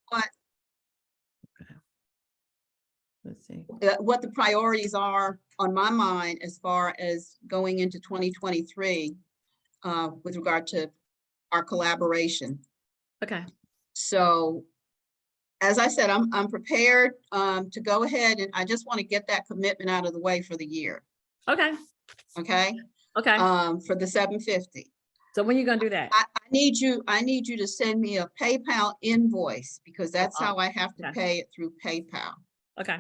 what Let's see. what the priorities are on my mind as far as going into 2023 with regard to our collaboration. Okay. So as I said, I'm prepared to go ahead, and I just want to get that commitment out of the way for the year. Okay. Okay. Okay. For the 750. So when are you gonna do that? I need you to send me a PayPal invoice, because that's how I have to okay. pay it through PayPal. Okay.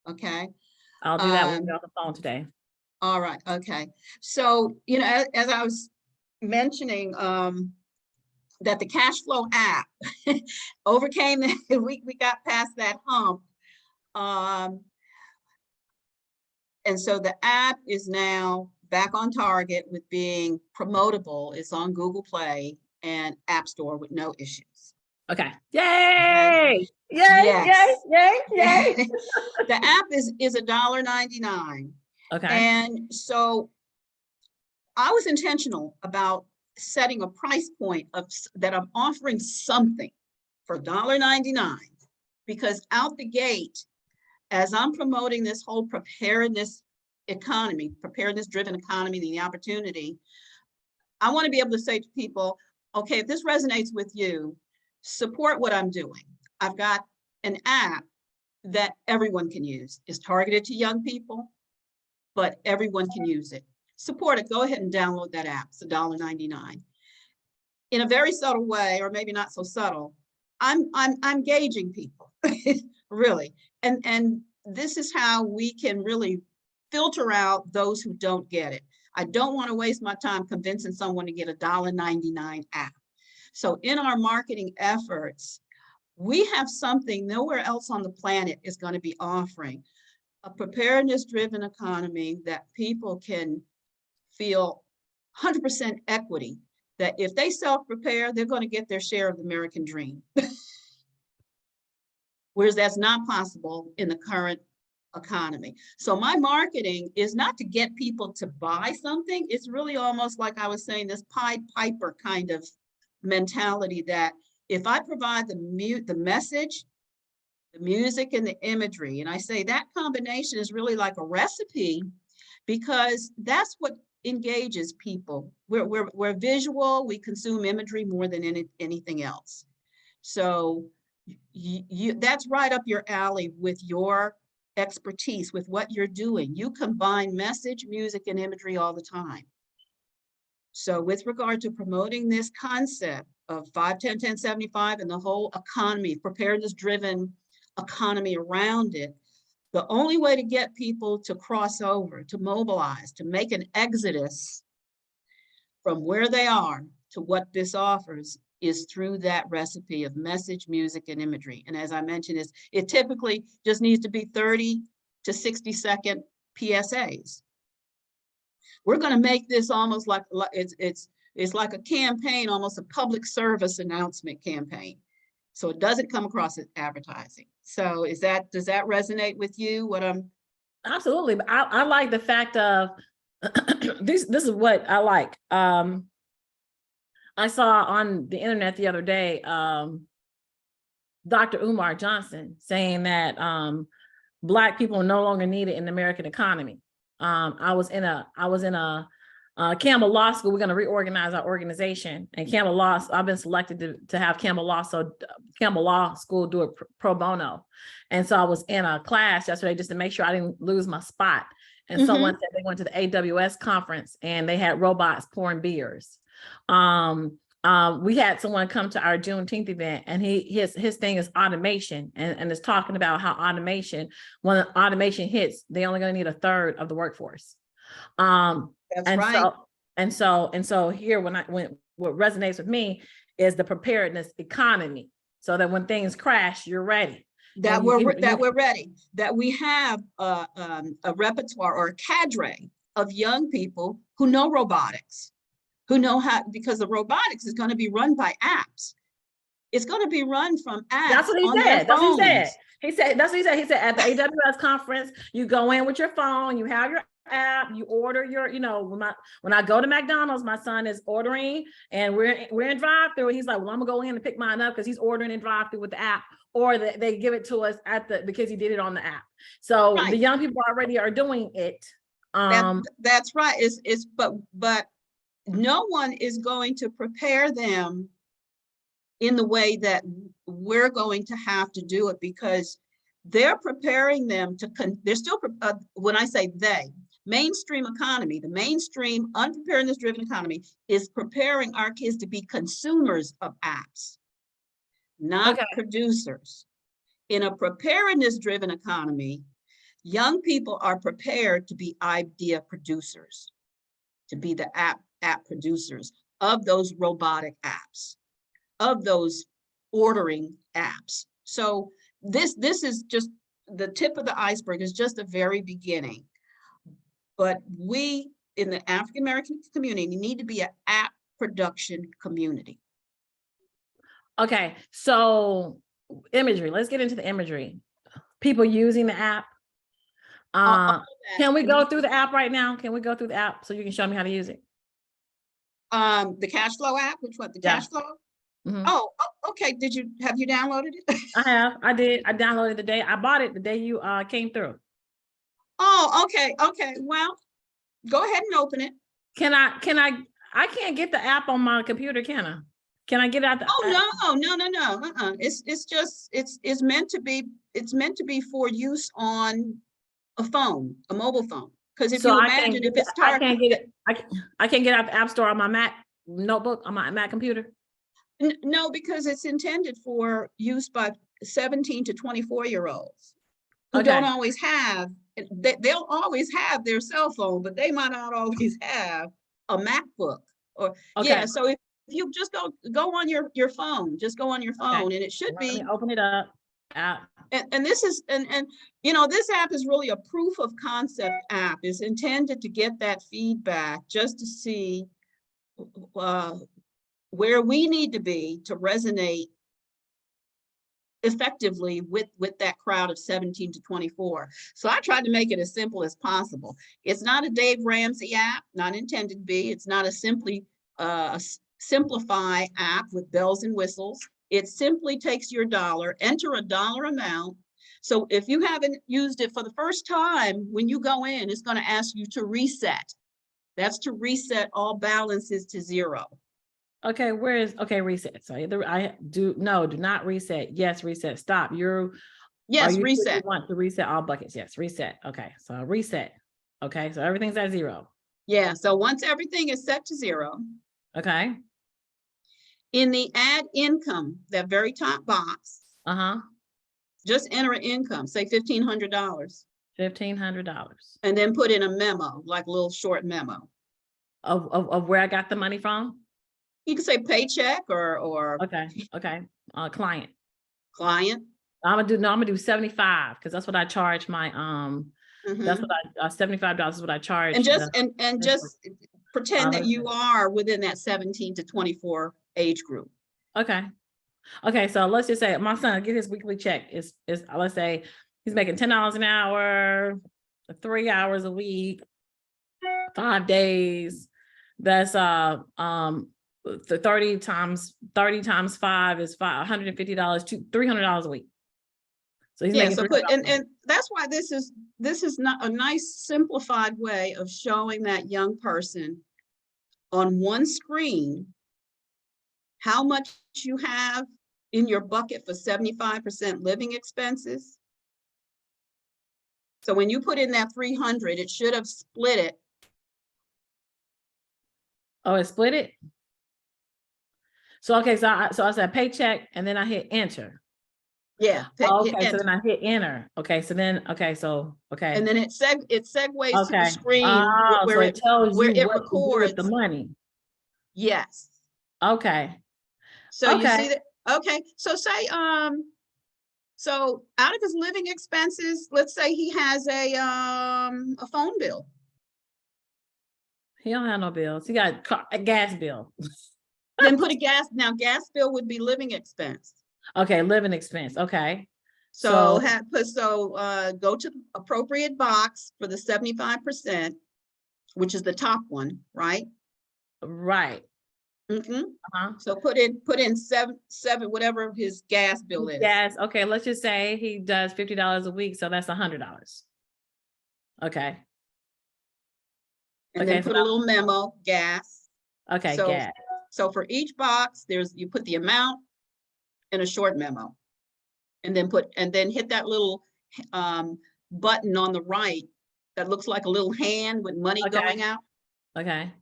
Okay. I'll do that when we get off the phone today. All right. Okay. So, as I was mentioning, that the cash flow app overcame we got past that hump. And so the app is now back on target with being promotable. It's on Google Play and App Store with no issues. Okay. Yay! Yay! Yes. Yay! Yay! Yay! The app is $1.99. Okay. And so I was intentional about setting a price point that I'm offering something for $1.99, because out the gate, as I'm promoting this whole preparedness driven economy, the opportunity, I want to be able to say to people, okay, if this resonates with you, support what I'm doing. I've got an app that everyone can use. It's targeted to young people, but everyone can use it. Support it. Go ahead and download that app. It's $1.99. In a very subtle way, or maybe not so subtle, I'm gauging people, really. And this is how we can really filter out those who don't get it. I don't want to waste my time convincing someone to get a $1.99 app. So in our marketing efforts, we have something nowhere else on the planet is going to be offering, a preparedness-driven economy that people can feel 100% equity, that if they self-prepare, they're going to get their share of the American dream. Whereas that's not possible in the current economy. So my marketing is not to get people to buy something. It's really almost like I was saying, this Pied Piper kind of mentality, that if I provide the message, the music, and the imagery, and I say that combination is really like a recipe, because that's what engages people. We're visual. We consume imagery more than anything else. So that's right up your alley with your expertise, with what you're doing. You combine message, music, and imagery all the time. So with regard to promoting this concept of 5-10-10-75 and the whole economy, preparedness-driven economy around it, the only way to get people to cross over, to mobilize, to make an exodus from where they are to what this offers is through that recipe of message, music, and imagery. And as I mentioned, it typically just needs to be 30 to 60-second PSAs. We're going to make this almost like it's like a campaign, almost a public service announcement campaign. So it doesn't come across as advertising. So does that resonate with you? What I'm Absolutely. I like the fact of this is what I like. I saw on the internet the other day, Dr. Umar Johnson saying that Black people are no longer needed in the American economy. I was in a Campbell Law School. We're going to reorganize our organization, and Campbell Law. I've been selected to have Campbell Law School do it pro bono, and so I was in a class yesterday just to make sure I didn't lose my spot. And someone said they went to the AWS conference and they had robots pouring beers. We had someone come to our Juneteenth event, and his thing is automation, and is talking about how when automation hits, they only going to need a third of the workforce. That's right. So here, what resonates with me is the preparedness economy, so that when things crash, you're ready. That we're ready. That we have a repertoire or a cadre of young people who know robotics, who know how, because the robotics is going to be run by apps. It's going to be run from apps. That's what he said. That's what he said. He said, that's what he said. He said at the AWS conference, you go in with your phone, you have your app, you order your, when I go to McDonald's, my son is ordering and we're in drive-through. And he's like, well, I'm gonna go in and pick mine up because he's ordering in drive-through with the app, or they give it to us because he did it on the app. So Right. the young people already are doing it. That's right. But no one is going to prepare them in the way that we're going to have to do it, because they're preparing them they're still, when I say they, mainstream economy, the mainstream unpreparedness driven economy is preparing our kids to be consumers of apps, not producers. In a preparedness driven economy, young people are prepared to be idea producers, to be the app producers of those robotic apps, of those ordering apps. So this is just the tip of the iceberg, is just the very beginning. But we in the African American community need to be an app production community. Okay, so imagery. Let's get into the imagery. People using the app. Can we go through the app right now? Can we go through the app so you can show me how to use it? The cash flow app, which one? The cash flow? Mm-hmm. Oh, okay. Have you downloaded it? I have. I did. I downloaded the day I bought it, the day you came through. Oh, okay. Okay. Well, go ahead and open it. I can't get the app on my computer, can I? Can I get out the app? No. It's meant to be for use on a phone, a mobile phone. Because if you imagine if it's I can't get it. I can't get out the app store on my Mac notebook, on my Mac computer. No, because it's intended for use by 17 to 24-year-olds who don't always have, they'll always have their cell phone, but they might not always have a MacBook. Or yeah, so if you just go on your phone, just go on your phone, and it should be. Let me open it up. App. And this is this app is really a proof of concept app. It's intended to get that feedback just to see where we need to be to resonate effectively with that crowd of 17 to 24. So I tried to make it as simple as possible. It's not a Dave Ramsey app, not intended to be. It's not a simplify app with bells and whistles. It simply takes your dollar, enter a dollar amount. So if you haven't used it for the first time, when you go in, it's going to ask you to reset. That's to reset all balances to zero. Okay, reset. So either do not reset. Yes, reset. Stop. Yes, reset. You want to reset all buckets. Yes, reset. Okay, so reset. Okay, so everything's at zero. Yeah, so once everything is set to zero. Okay. In the add income, that very top box. Just enter an income, say $1,500. $1,500. And then put in a memo, like a little short memo. Of where I got the money from? You can say paycheck or okay. Client. I'm gonna do 75 because that's what I charge my that's what $75 is what I charge. And just pretend that you are within that 17 to 24 age group. Okay, so let's just say my son get his weekly check is let's say he's making $10 an hour, 3 hours a week, 5 days. That's 30 times 5 is $150 to $300 a week. So he's making and that's why this is not a nice simplified way of showing that young person on one screen how much you have in your bucket for 75% living expenses. So when you put in that 300, it should have split it. Oh, it split it? So, okay, so I said paycheck and then I hit enter. Yeah. Okay, so then I hit enter. Okay, so then, okay. And then it segues to the screen where it tells you what records the money. Yes. Okay. So you see that? Okay. So say, so out of his living expenses, let's say he has a phone bill. He don't have no bills. He got a gas bill. Then put gas bill would be living expense. Okay, living expense. Okay. So So go to the appropriate box for the 75%, which is the top one, right? right. Uh-huh. So put in seven, whatever his gas bill is. Yes, okay, let's just say he does $50 a week, so that's $100. Okay. And Okay, then so put a little memo, gas. okay, So, gas. so for each box, you put the amount and a short memo. And then hit that little button on the right that looks like a little hand with money going out. Okay.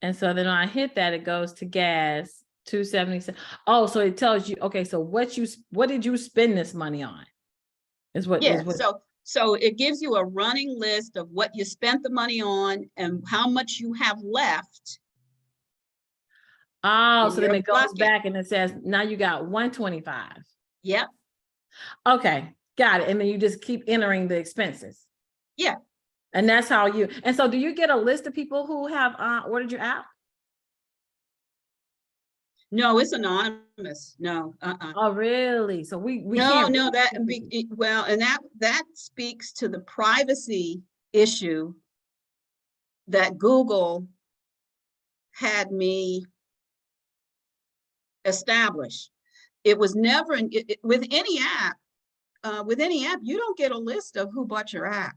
And so then when I hit that, it goes to gas, 277. Oh, so it tells you, okay, so what did you spend this money on? Yeah, so it gives you a running list of what you spent the money on and how much you have left. Oh, in so then your it goes bucket. back and it says, now you got 125. Yep. Okay, got it. And then you just keep entering the expenses. Yeah. And that's how and so do you get a list of people who have ordered your app? No, it's anonymous. No. Oh, really? So we No, can't. well, and that speaks to the privacy issue that Google had me establish. It was never with any app. With any app, you don't get a list of who bought your app.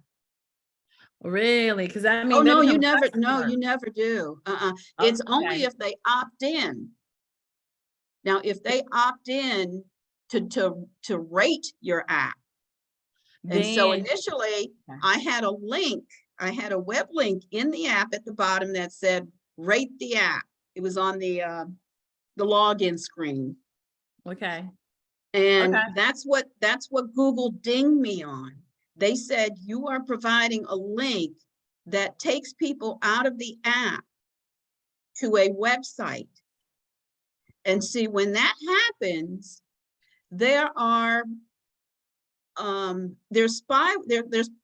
Really? Because I mean, Oh they no, become you never do. It's only if they opt in. Now, if they opt in to rate your app. And so then initially I had a web link in the app at the bottom that said, rate the app. It was on the login screen. okay. And Okay. that's what Google dinged me on. They said, you are providing a link that takes people out of the app to a website. And see, when that happens, there's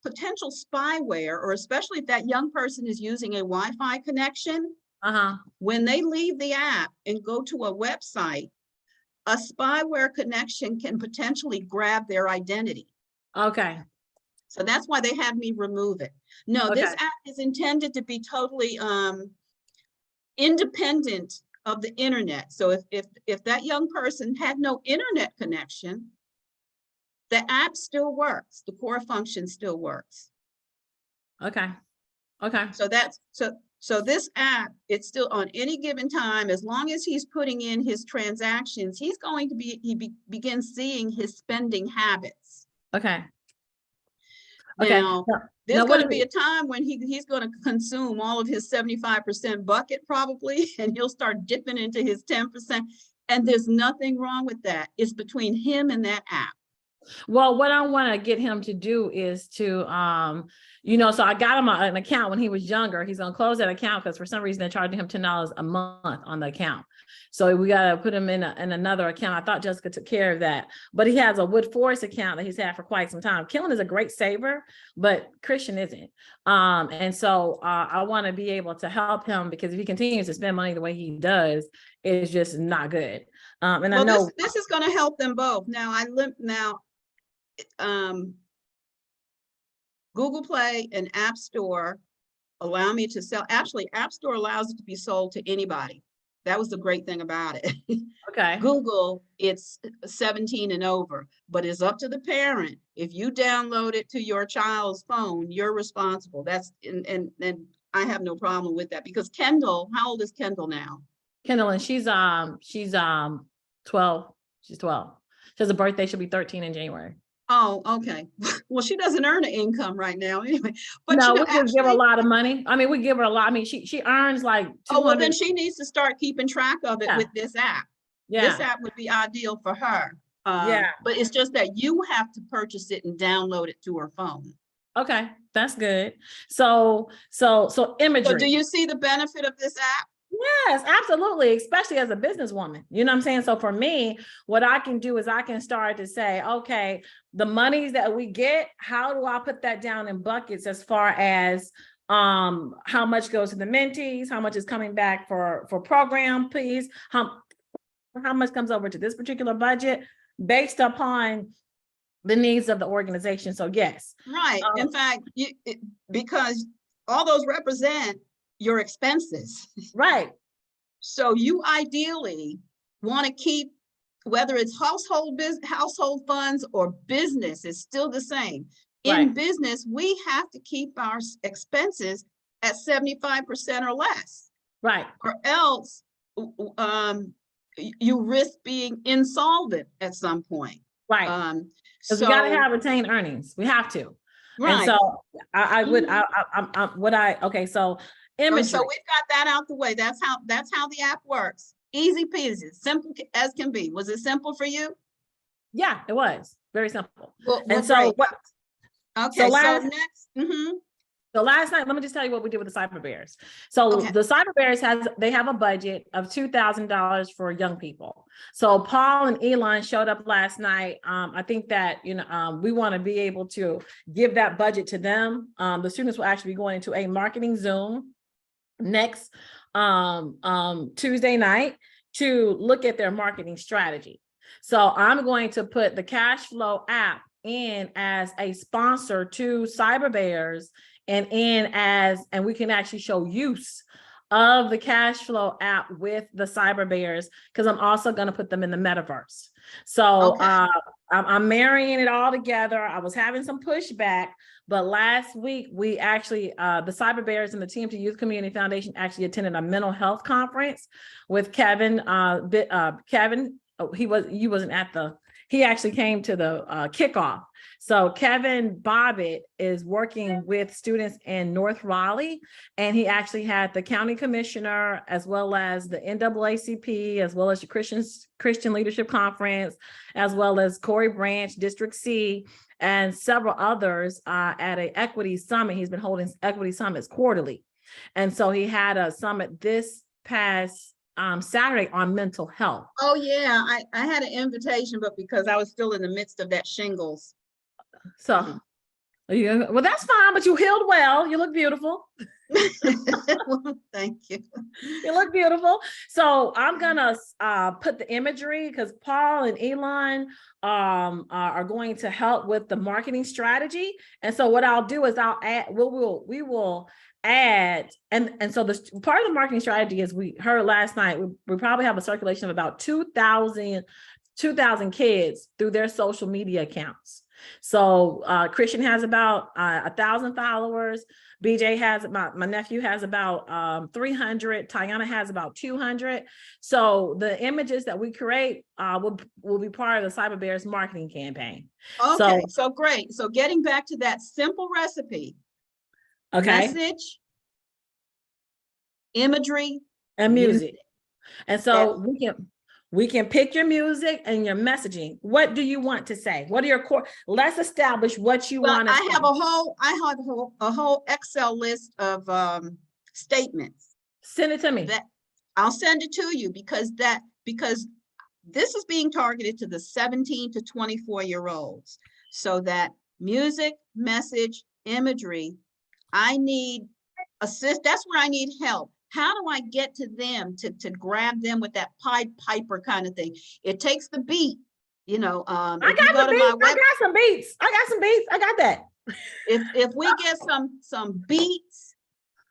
potential spyware, or especially if that young person is using a Wi-Fi connection. When they leave the app and go to a website, a spyware connection can potentially grab their identity. Okay. So that's why they had me remove it. No, this app is intended to be totally independent of the internet. So if that young person had no internet connection, the app still works. The core function still works. Okay. Okay. So this app, it's still on any given time, as long as he's putting in his transactions, he's going to begins seeing his spending habits. Okay. Now, there's going to be a time when he's going to consume all of his 75% bucket probably, and he'll start dipping into his 10%. And there's nothing wrong with that. It's between him and that app. Well, what I want to get him to do is to, so I got him an account when he was younger. He's going to close that account because for some reason they're charging him $10 a month on the account. So we got to put him in another account. I thought Jessica took care of that, but he has a Wood Forest account that he's had for quite some time. Killen is a great saver, but Christian isn't. And so I want to be able to help him, because if he continues to spend money the way he does, it's just not good. And well, I know this is going to help them both. Now Google Play and App Store allow me to sell. Actually, App Store allows it to be sold to anybody. That was the great thing about it. Okay. Google, it's 17 and over, but it's up to the parent. If you download it to your child's phone, you're responsible. That's and I have no problem with that, because Kendall, how old is Kendall now? Kendall, and she's 12. She's 12. She has a birthday. She'll be 13 in January. Oh, okay. Well, she doesn't earn an income right now anyway. But no, we just give her a lot of money. I mean, we give her a lot. I mean, she earns like 200. Oh, well, then she needs to start keeping track of it with this app. Yeah. This app would be ideal for her. But it's just that you have to purchase it and download it to her phone. Okay, that's good. So imagery. So do you see the benefit of this app? Yes, absolutely, especially as a businesswoman. You know what I'm saying? So for me, what I can do is I can start to say, okay, the monies that we get, how do I put that down in buckets as far as how much goes to the mentees, how much is coming back for program fees, how much comes over to this particular budget, based upon the needs of the organization. So yes. Right. In fact, because all those represent your expenses. Right. So you ideally want to keep, whether it's household funds or business, it's still the same. In Right. business, we have to keep our expenses at 75% or less. Right. Or else you risk being insolvent at some point. Right. Because we got to have retained earnings. We have to. Right. And so okay. So imagery. So we've got that out the way. That's how the app works. Easy peasy, simple as can be. Was it simple for you? Yeah, it was very simple. Well, and so great. what? Okay. So next. So last night, let me just tell you what we did with the Cyber Bears. So the Cyber Bears have a budget of $2,000 for young people. So Paul and Elon showed up last night. I think that, we want to be able to give that budget to them. The students will actually be going into a marketing Zoom next Tuesday night to look at their marketing strategy. So I'm going to put the Cash Flow app in as a sponsor to Cyber Bears, and we can actually show use of the Cash Flow app with the Cyber Bears, because I'm also going to put them in the metaverse. So I'm marrying it all together. I was having some pushback, but last week we actually, the Cyber Bears and the Team to Youth Community Foundation actually attended a mental health conference with Kevin. Kevin, he actually came to the kickoff. So Kevin Bobbitt is working with students in North Raleigh, and he actually had the county commissioner, as well as the NAACP, as well as the Christian Leadership Conference, as well as Corey Branch, District C, and several others at an equity summit. He's been holding equity summits quarterly. And so he had a summit this past Saturday on mental health. Oh yeah, I had an invitation, but because I was still in the midst of that shingles. So, well, that's fine, but you healed well. You look beautiful. Well, thank you. You look beautiful. So I'm gonna put the imagery, because Paul and Elon are going to help with the marketing strategy. And so what I'll do is I'll add, we will add, and so the part of the marketing strategy is, we heard last night, we probably have a circulation of about 2,000 kids through their social media accounts. So Christian has about 1,000 followers. BJ has about, my nephew has about 300. Tiana has about 200. So the images that we create will be part of the Cyber Bears marketing campaign. Okay, so great. So getting back to that simple recipe. Okay. Message, imagery, and music. And so we can pick your music and your messaging. What do you want to say? What are your core? Let's establish what you want to say. I have a whole Excel list of statements. Send it to me. I'll send it to you, because this is being targeted to the 17 to 24-year-olds. So that music, message, imagery, I need assist. That's where I need help. How do I get to them to grab them with that Pied Piper kind of thing? It takes the beat, I got some beats. I got that. If we get some beats,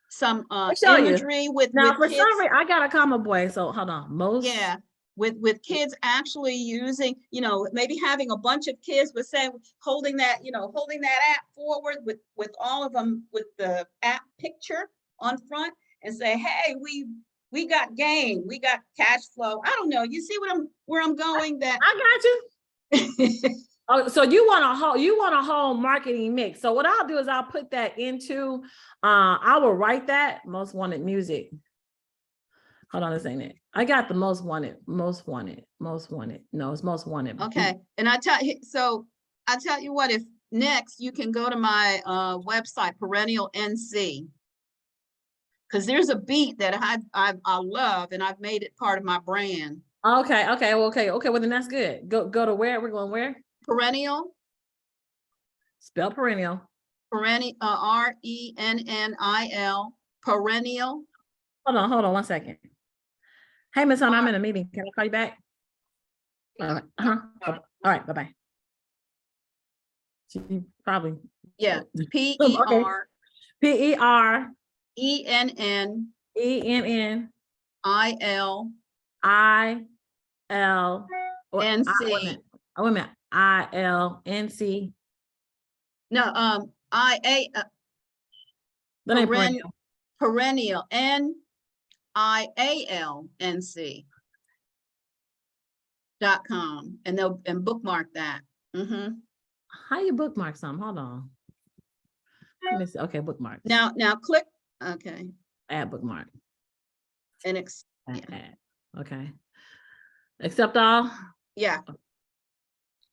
some imagery with some reason, I got a comma boy. So hold on. With kids actually using, maybe having a bunch of kids with holding that app forward with all of them with the app picture on front, and say, hey, we got game, we got cash flow. I don't know. You see where I'm going? That I got you. Oh, so you want a whole marketing mix. So what I'll do is I'll put that into I will write that most wanted music. Hold on, this ain't it. I got the most wanted. No, it's most wanted. Okay. And I tell you what, if next you can go to my website, Perennial NC, because there's a beat that I love, and I've made it part of my brand. Okay. Well, then that's good. Go to where? We're going where? Perennial. Spell perennial. Perennial, RENNIL. Perennial. Hold on 1 second. Hey, Miss Hunter, I'm in a meeting. Can I call you back? All right, bye-bye. She probably. Yeah, Okay. P-E-R-E-N-N-I-L P-E-R-E-N-N-I-L. Wait a N-C. minute. I-L-N-C. No, I-A, That ain't perennial. perennial, NIALNC.com, and bookmark that. How you bookmark something? Hold on. Let me see. Okay, bookmarks. Now click, okay, Add bookmark. and Add. Okay. Accept all. yeah.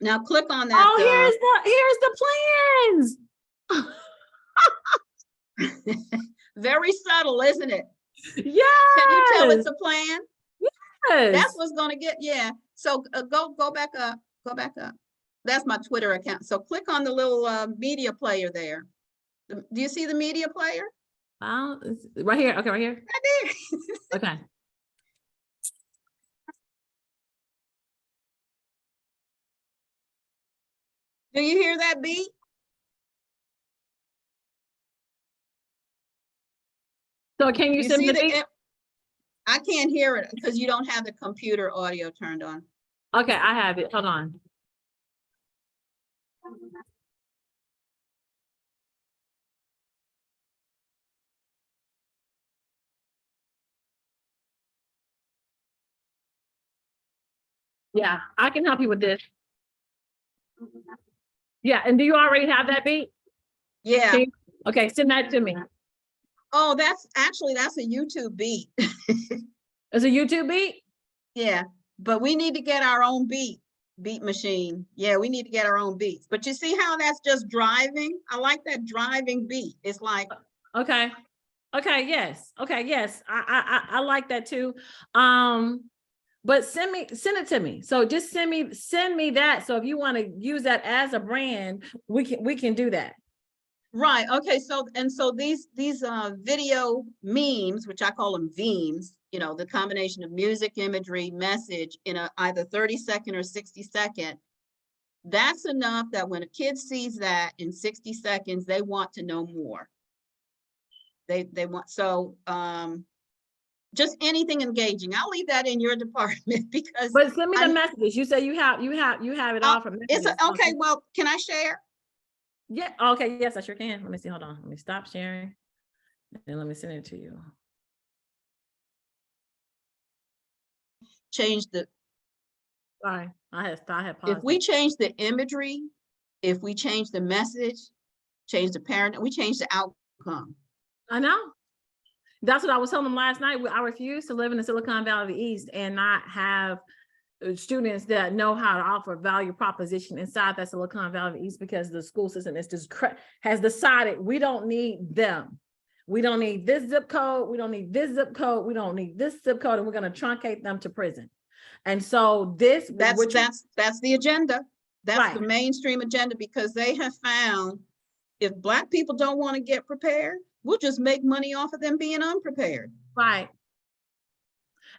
Now click on that. Oh, here's the plans. Very subtle, isn't it? Yes. Can you tell it's a plan? Yes. That's what's going to get, yeah. So go back up, go back up. That's my Twitter account. So click on the little media player there. Do you see the media player? Right here. Okay, right here. Right there. Okay. Do you hear that beat? So can you send me the beat? I can't hear it because you don't have the computer audio turned on. Okay, I have it. Hold on. Yeah, I can help you with this. Yeah, and do you already have that beat? Yeah. Okay, send that to me. Oh, that's a YouTube beat. It's a YouTube beat? Yeah, but we need to get our own beat machine. Yeah, we need to get our own beats. But you see how that's just driving? I like that driving beat. It's like, okay. Okay, yes. Okay, yes. I like that too. But send it to me. So just send me that. So if you want to use that as a brand, we can do that. right. Okay. So these video memes, which I call them vemes, the combination of music, imagery, message in either 30-second or 60-second. That's enough that when a kid sees that in 60 seconds, they want to know more. They want, so just anything engaging. I'll leave that in your department because. But send me the messages. You say you have it all from messages. Okay. Well, can I share? Yeah. Okay. Yes, I sure can. Let me see. Hold on. Let me stop sharing, and let me send it to you. Change the. Sorry, I had paused. If we change the imagery, if we change the message, change the parent, we change the outcome. I know. That's what I was telling them last night. I refuse to live in the Silicon Valley East and not have students that know how to offer value proposition inside that Silicon Valley East, because the school system is just has decided we don't need them. We don't need this zip code. We don't need this zip code. We don't need this zip code, and we're going to truncate them to prison. And so that's the agenda. That's right. The mainstream agenda, because they have found if Black people don't want to get prepared, we'll just make money off of them being unprepared. Right.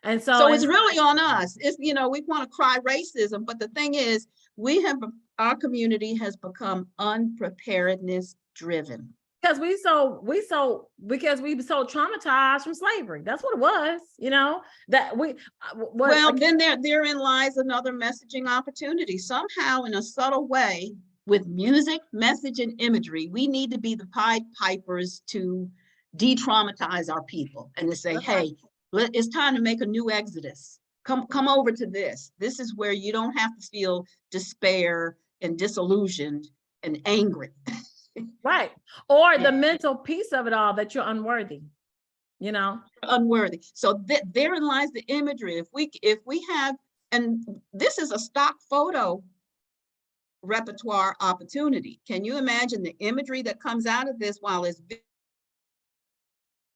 And so it's really on us. If we want to cry racism, but the thing is, our community has become unpreparedness driven. Because we so traumatized from slavery. That's what it was, that we. Well, then therein lies another messaging opportunity. Somehow, in a subtle way, with music, message, and imagery, we need to be the Pied Pipers to de-traumatize our people and to say, hey, it's time to make a new exodus. Come over to this. This is where you don't have to feel despair and disillusioned and angry. Right. Or the mental piece of it all, that you're unworthy, Unworthy. So therein lies the imagery. If we have, and this is a stock photo repertoire opportunity. Can you imagine the imagery that comes out of this while it's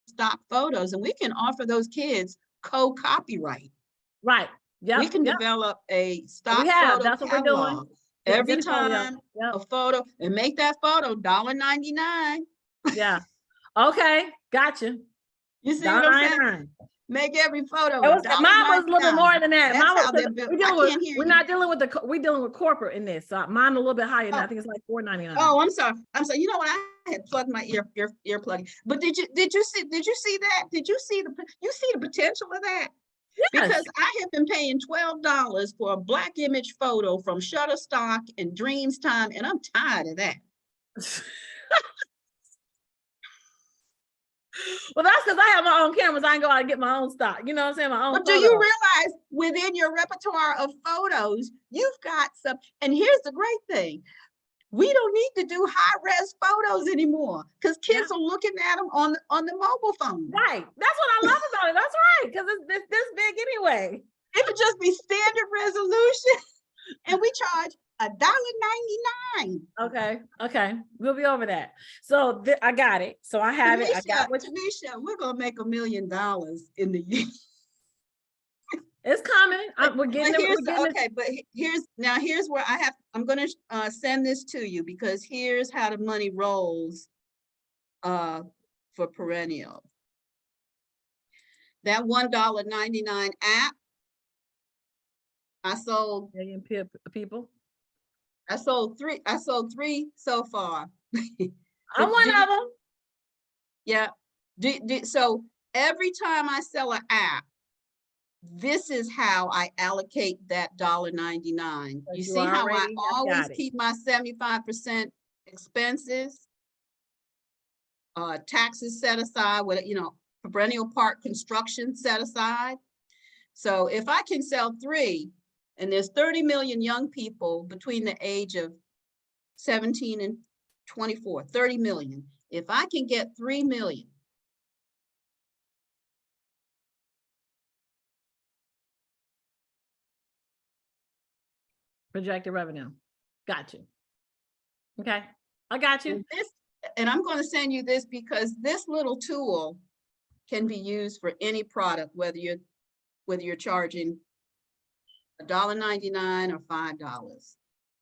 stock photos, and we can offer those kids co-copyright. Right. Yeah. We can develop a stock photo That's what catalog. we're doing. Every time a photo, and make that photo $1.99. Yeah. Okay. Gotcha. You see what I'm saying? Make every photo It was, $1.99. mine was a little bit more than that. That's Mine was, how they're built. we're I dealing with, can't hear we're you. not dealing with the, we're dealing with corporate in this. So mine a little bit higher than that. I Oh, think it's like $4.99. oh, I'm sorry. I'm sorry. You know what? I had plugged my ear plug. But did you see that? Did you see the potential of that? Yes. Because I have been paying $12 for a black image photo from Shutterstock and Dreams Time, and I'm tired of that. Well, that's because I have my own cameras. I can go out and get my own stock. You know what I'm saying? My own. But do you realize within your repertoire of photos, you've got some, and here's the great thing. We don't need to do high-res photos anymore because kids are looking at them on the mobile phone. Right. That's what I love about it. That's right. Because it's this big anyway. It would just be standard resolution, and we charge $1.99. Okay. Okay. We'll be over that. So I got it. So I have it. I got what Tanisha, we're gonna make $1 million in the year. it's coming. We're getting it. Okay, but here's where I'm gonna send this to you because here's how the money rolls for perennial. That $1.99 app, I sold million people. I sold three so far. I'm one of them. Yeah. So every time I sell an app, this is how I allocate that $1.99. You see how I always keep my 75% expenses, taxes set aside, with perennial park construction set aside. So if I can sell 3, and there's 30 million young people between the age of 17 and 24, 30 million. If I can get 3 million, projected revenue. Got you. Okay. I got you. And I'm going to send you this because this little tool can be used for any product, whether you're charging $1.99 or $5.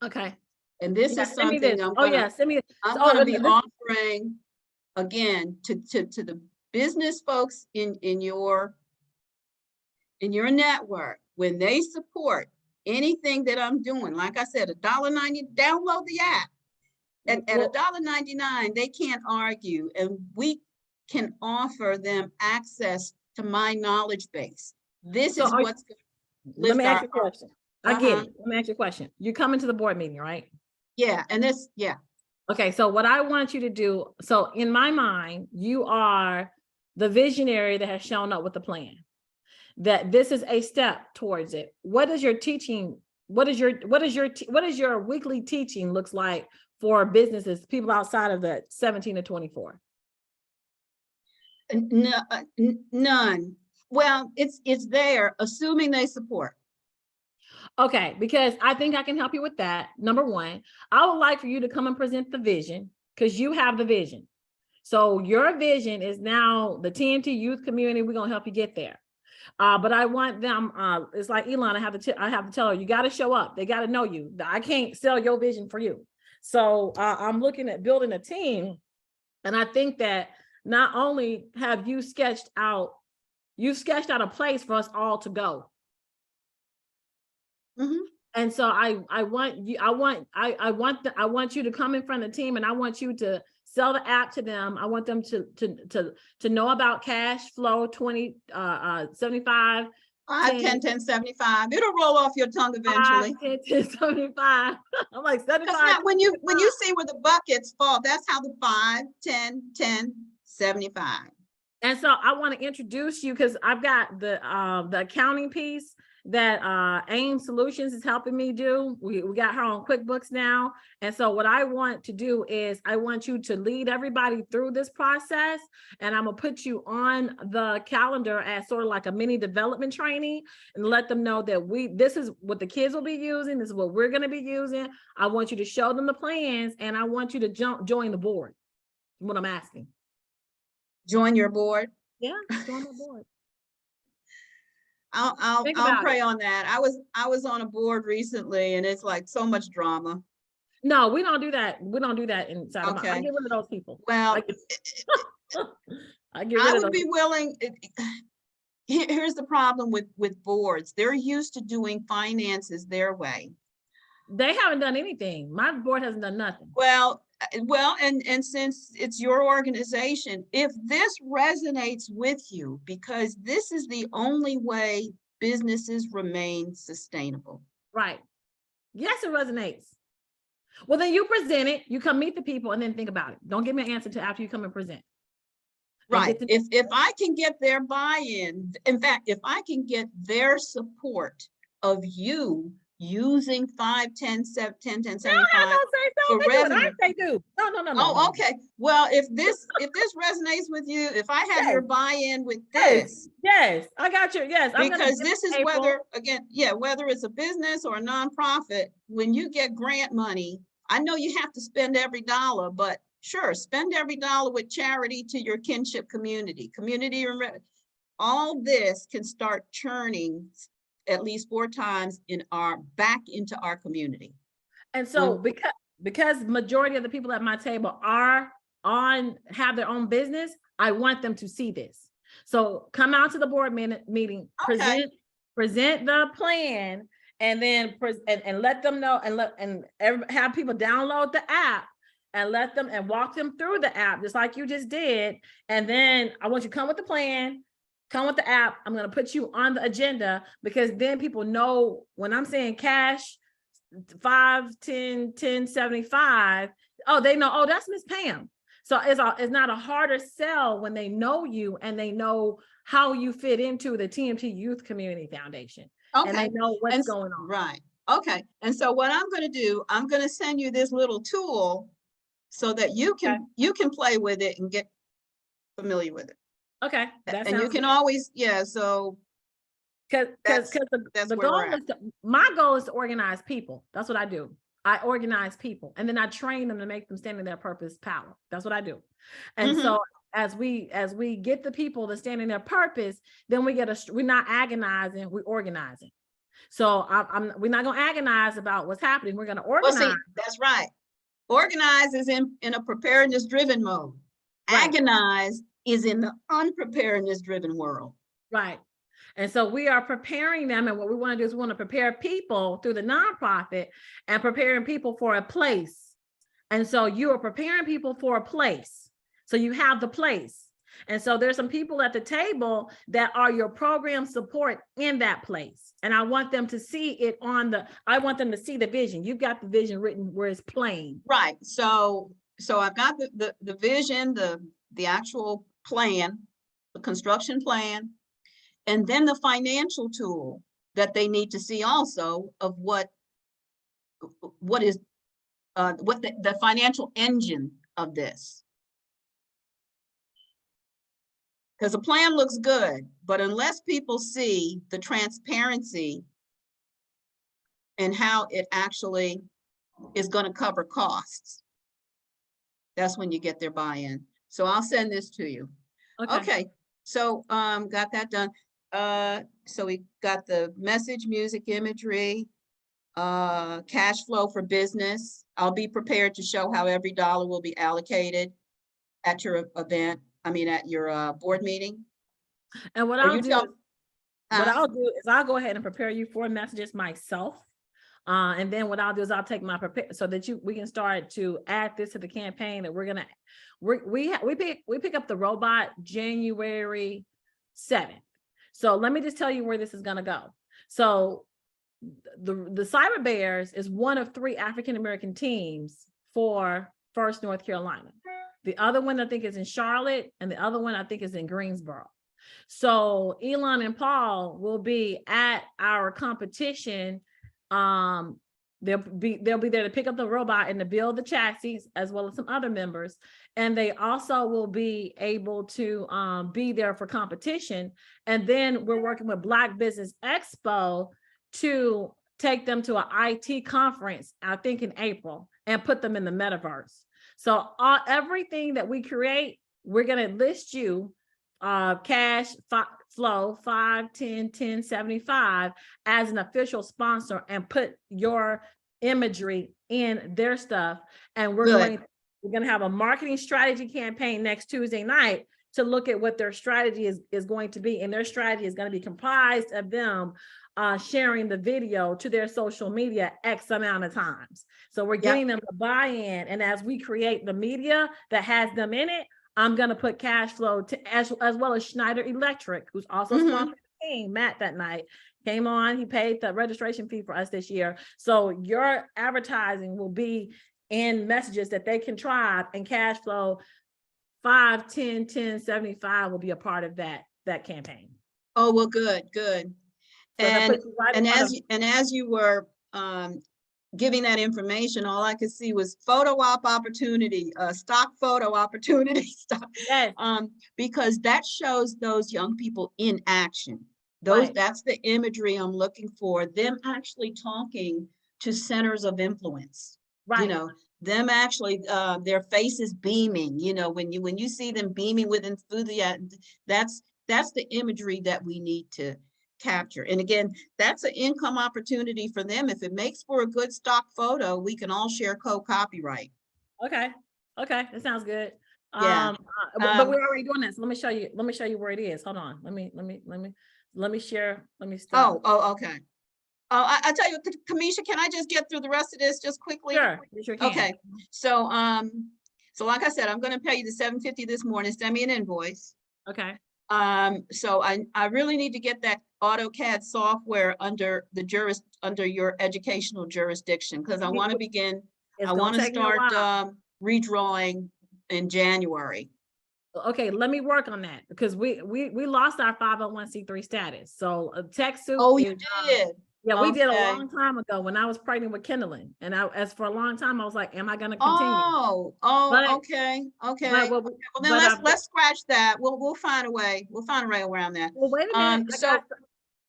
Okay. And this is something I'm going to be offering again to the business folks in your network when they support anything that I'm doing. Like I said, $1.90, download the app. At $1.99, they can't argue, and we can offer them access to my knowledge base. This is what's going to lift. Let me ask you a question. I get it. Let me ask you a question. You're coming to the board meeting, right? Yeah, and yeah. Okay, so what I want you to do, so in my mind, you are the visionary that has shown up with the plan. That this is a step towards it. What is your teaching? What is your weekly teaching looks like for businesses, people outside of the 17 to 24? None. Well, it's there, assuming they support. Okay, because I think I can help you with that. Number one, I would like for you to come and present the vision because you have the vision. So your vision is now the TNT youth community. We're gonna help you get there. But I want them, it's like Elon, I have to tell her, you got to show up. They got to know you. I can't sell your vision for you. So I'm looking at building a team. And I think that not only have you sketched out a place for us all to go. Mm-hmm. And so I want you to come in front of the team, and I want you to sell the app to them. I want them to know about cash flow 75. 5, 10, 10, 75. It'll roll off your tongue eventually. 5, 10, 75. I'm like 75. When you see where the buckets fall, that's how the 5, 10, 10, 75. And so I want to introduce you because I've got the accounting piece that AIM Solutions is helping me do. We got her on QuickBooks now. And so what I want to do is I want you to lead everybody through this process. And I'm gonna put you on the calendar as sort of like a mini development training and let them know that this is what the kids will be using. This is what we're gonna be using. I want you to show them the plans, and I want you to join the board. What I'm asking. Join your board? Yeah, join the board. I'll pray on that. I was on a board recently, and it's like so much drama. No, we don't do that. We don't do that inside of my, I get rid of those people. Well, I would be willing. here's the problem with boards. They're used to doing finances their way. They haven't done anything. My board hasn't done nothing. Well, and since it's your organization, if this resonates with you, because this is the only way businesses remain sustainable. Right. Yes, it resonates. Well, then you present it, you come meet the people and then think about it. Don't give me an answer till after you come and present. Right. If I can get their buy-in, in fact, if I can get their support of you using 5, 10, 7, 10, 10, 75 for revenue. They do. No. Oh, okay. Well, if this resonates with you, if I have your buy-in with this. Yes, I got you. Yes. Because this is whether, again, whether it's a business or a nonprofit, when you get grant money, I know you have to spend every dollar, but sure, spend every dollar with charity to your kinship community. All this can start churning at least 4 times back into our community. And so because majority of the people at my table have their own business, I want them to see this. So come out to the board meeting, Okay. present the plan, and then and let them know, and have people download the app and let them and walk them through the app just like you just did. And then I want you to come with the plan, come with the app. I'm going to put you on the agenda, because then people know when I'm saying cash 5, 10, 10, 75. Oh, they know, oh, that's Miss Pam. So it's not a harder sell when they know you and they know how you fit into the TMT Youth Community Foundation. Okay. And they know what's going on. Right. Okay. And so what I'm going to do, I'm going to send you this little tool so that you can play with it and get familiar with it. Okay. And you can always, so because the goal is my goal is to organize people. That's what I do. I organize people, and then I train them to make them stand in their purpose power. That's what I do. And so as we get the people to stand in their purpose, then we're not agonizing, we're organizing. So we're not going to agonize about what's happening. We're going to organize. Well, see, that's right. Organize is in a preparedness driven mode. Right. Agonize is in the unpreparedness driven world. Right. And so we are preparing them. And what we want to do is we want to prepare people through the nonprofit and preparing people for a place. And so you are preparing people for a place. So you have the place. And so there's some people at the table that are your program support in that place. And I want them to see it I want them to see the vision. You've got the vision written where it's plain. Right. So I've got the vision, the actual plan, the construction plan, and then the financial tool that they need to see also of what is the financial engine of this. Because the plan looks good, but unless people see the transparency and how it actually is going to cover costs, that's when you get their buy-in. So I'll send this to you. Okay. So got that done. So we got the message, music, imagery, cash flow for business. I'll be prepared to show how every dollar will be allocated at your event. At your board meeting. And what I'll do is I'll go ahead and prepare you for messages myself. And then what I'll do is I'll take my so that we can start to add this to the campaign that we pick up the robot January 7th. So let me just tell you where this is going to go. So the Cyber Bears is one of 3 African-American teams for First North Carolina. The other one I think is in Charlotte, and the other one I think is in Greensboro. So Elon and Paul will be at our competition. They'll be there to pick up the robot and to build the chassis, as well as some other members. And they also will be able to be there for competition. And then we're working with Black Business Expo to take them to an IT conference, I think in April, and put them in the metaverse. So everything that we create, we're going to list you cash flow 5, 10, 10, 75 as an official sponsor and put your imagery in their stuff. And we're going to have a marketing strategy campaign next Tuesday night to look at what their strategy is going to be. And their strategy is going to be comprised of them sharing the video to their social media X amount of times. So we're getting them to buy in. And as we create the media that has them in it, I'm going to put cash flow to as well as Schneider Electric, who's also sponsored the team. Matt that night came on, he paid the registration fee for us this year. So your advertising will be in messages that they can try, and cash flow 5, 10, 10, 75 will be a part of that campaign. Oh, well, good. So and as you were giving that information, all I could see was photo op opportunity, stock photo opportunity, yes. Because that shows those young people in action. That's the imagery I'm looking for, them actually talking to centers of influence. Right. You know, them actually, their faces beaming, you know, when you see them beaming with enthusiasm, that's the imagery that we need to capture. And again, that's an income opportunity for them. If it makes for a good stock photo, we can all share co-copyright. Okay, that sounds good. Yeah. But we're already doing this. Let me show you where it is. Hold on. Let me share. Let me stop. Okay. I tell you, Kamisha, can I just get through the rest of this just quickly? Sure, you sure can. Okay. So like I said, I'm going to pay you the $750 this morning. Send me an invoice. Okay. So I really need to get that AutoCAD software under your educational jurisdiction, because I want to begin. I want to start redrawing in January. Okay, let me work on that, because we lost our 501c3 status. So TechSoup. Oh, you did. Yeah, we did a long time ago when I was pregnant with Kindling, and as for a long time I was like, am I going to continue? Okay. Well, then let's scratch that. We'll find a way. We'll find a way around that. Well, wait a minute.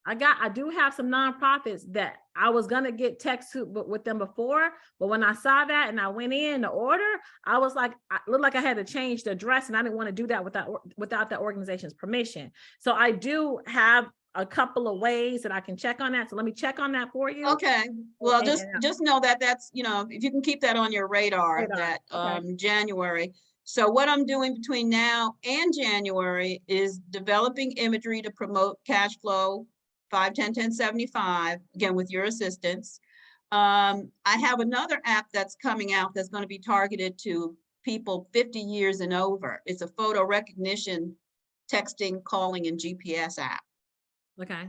I do have some nonprofits that I was gonna get TechSoup with them before, but when I saw that and I went in the order, I was like, I looked like I had to change the address, and I didn't want to do that without that organization's permission. So I do have a couple of ways that I can check on that. So let me check on that for you. Okay. Well, just know that that's, you know, if you can keep that on your radar. That January. So what I'm doing between now and January is developing imagery to promote cash flow 5, 10, 10, 75, again, with your assistance. I have another app that's coming out that's going to be targeted to people 50 years and over. It's a photo recognition, texting, calling, and GPS app. Okay.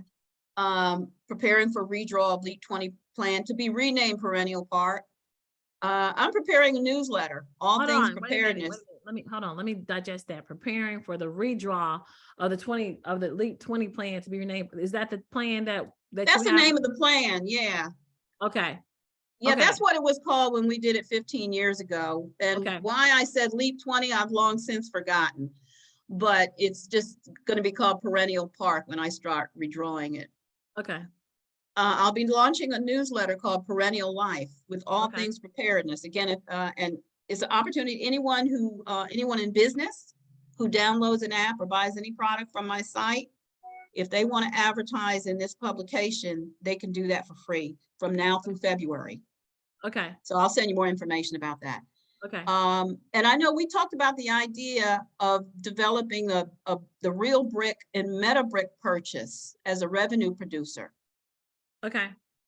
Preparing for redraw of LEAP 20 plan to be renamed Perennial Park. I'm preparing a newsletter, all things preparedness. Let me digest that. Preparing for the redraw of the LEAP 20 plan to be renamed. Is that the plan that's the name of the plan? Yeah. Okay. Yeah, okay. That's what it was called when we did it 15 years ago. And why I said LEAP 20, I've long since forgotten. But it's just going to be called Perennial Park when I start redrawing it. Okay. I'll be launching a newsletter called Perennial Life with all things preparedness. Again, and it's an opportunity. Anyone in business who downloads an app or buys any product from my site, if they want to advertise in this publication, they can do that for free from now through February. Okay. So I'll send you more information about that. Okay. And I know we talked about the idea of developing the real brick and meta brick purchase as a revenue producer. Okay.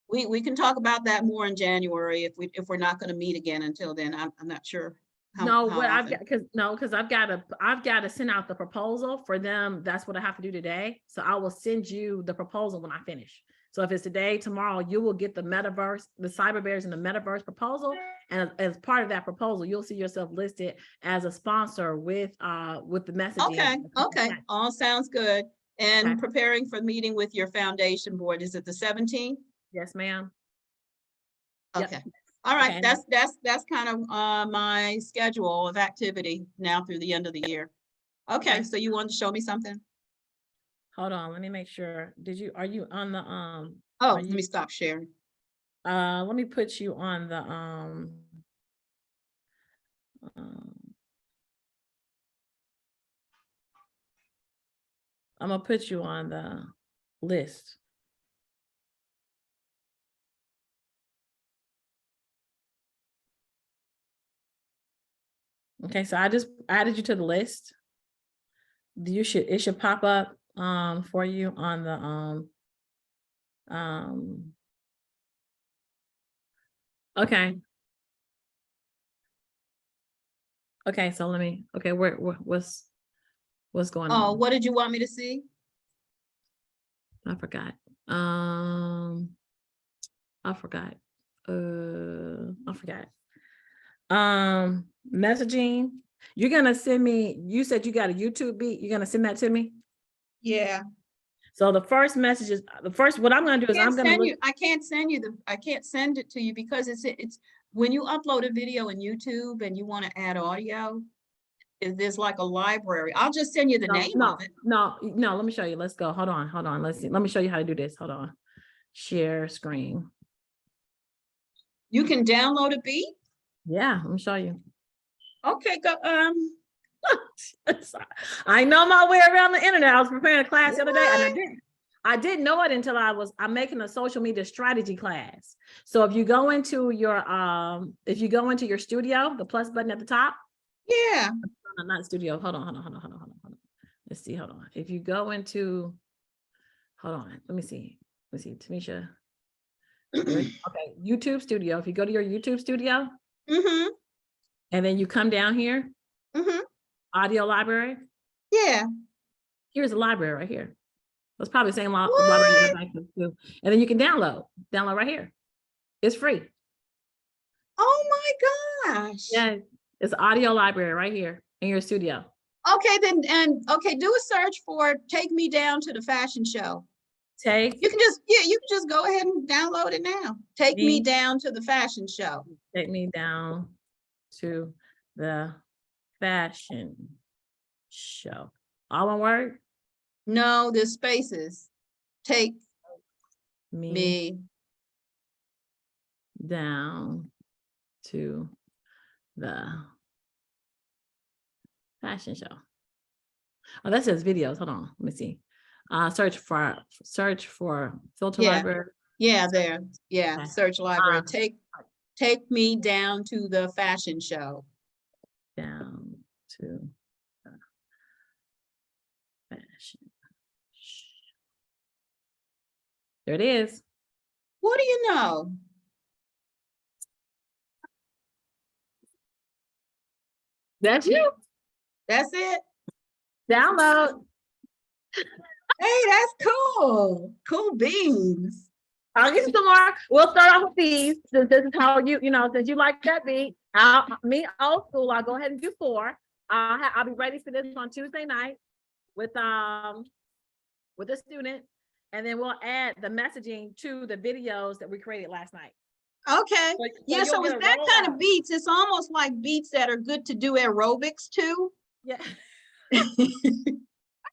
We can talk about that more in January if we're not going to meet again until then. I'm not sure. Because I've got to send out the proposal for them. That's what I have to do today. So I will send you the proposal when I finish. So if it's today, tomorrow, you will get the metaverse, the cyber bears and the metaverse proposal. And as part of that proposal, you'll see yourself listed as a sponsor with the messaging. Okay. All sounds good. And preparing for meeting with your foundation board. Is it the 17th? Yes, ma'am. Okay. Yep. All right. Okay. That's kind of my schedule of activity now through the end of the year. Okay. So you wanted to show me something? Hold on, let me make sure. Are you on the let me stop sharing. Let me put you on the I'm gonna put you on the list. Okay, so I just added you to the list. it should pop up for you on the okay. Okay, so let me, okay, what's going Oh, on? what did you want me to see? I forgot. I forgot. I forgot. Messaging. You're gonna send me, you said you got a YouTube beat. You're gonna send that to me? Yeah. So the first message is, what I'm gonna do is I'm gonna look. I can't send it to you because it's when you upload a video in YouTube and you want to add audio, there's like a library. I'll just send you the name of it. No, let me show you. Let's go. Hold on. Let's see. Let me show you how to do this. Hold on. Share screen. You can download a beat. Yeah, let me show you. Okay, go. I know my way around the internet. I was preparing a class the other day, and I didn't know it until I'm making a social media strategy class. So if you go into your studio, the plus button at the top. Yeah. No, not studio. Hold on. Let's see. Hold on. If you go into, hold on. Let me see. Tamisha. Okay, YouTube studio. If you go to your YouTube studio, Mm-hmm. and then you come down here, Mm-hmm. audio library. Yeah. Here's a library right here. It's probably the same library you have access to. And then you can download right here. It's free. Oh my gosh. Yeah, it's audio library right here in your studio. Okay, then, okay, do a search for Take Me Down to the Fashion Show. You can just go ahead and download it now. Take Me Down to the Fashion Show. Take me down to the fashion show. All one word? No, there's spaces. Take me down to the fashion show. Oh, that says videos. Hold on. Let me see. Search for filter library. Yeah, there. Yeah, Okay. search library. Take me down to the fashion show. Down to the fashion. There it is. What do you know? That's you. That's it. Download. Hey, that's cool. Cool beans. I'll get you some more. We'll start off with these. Since this is how since you like that beat, me old school, I'll go ahead and do 4. I'll be ready for this on Tuesday night with a student, and then we'll add the messaging to the videos that we created last night. Okay. So so it's that kind of beats. It's almost like beats that are good to do aerobics too. Yeah. I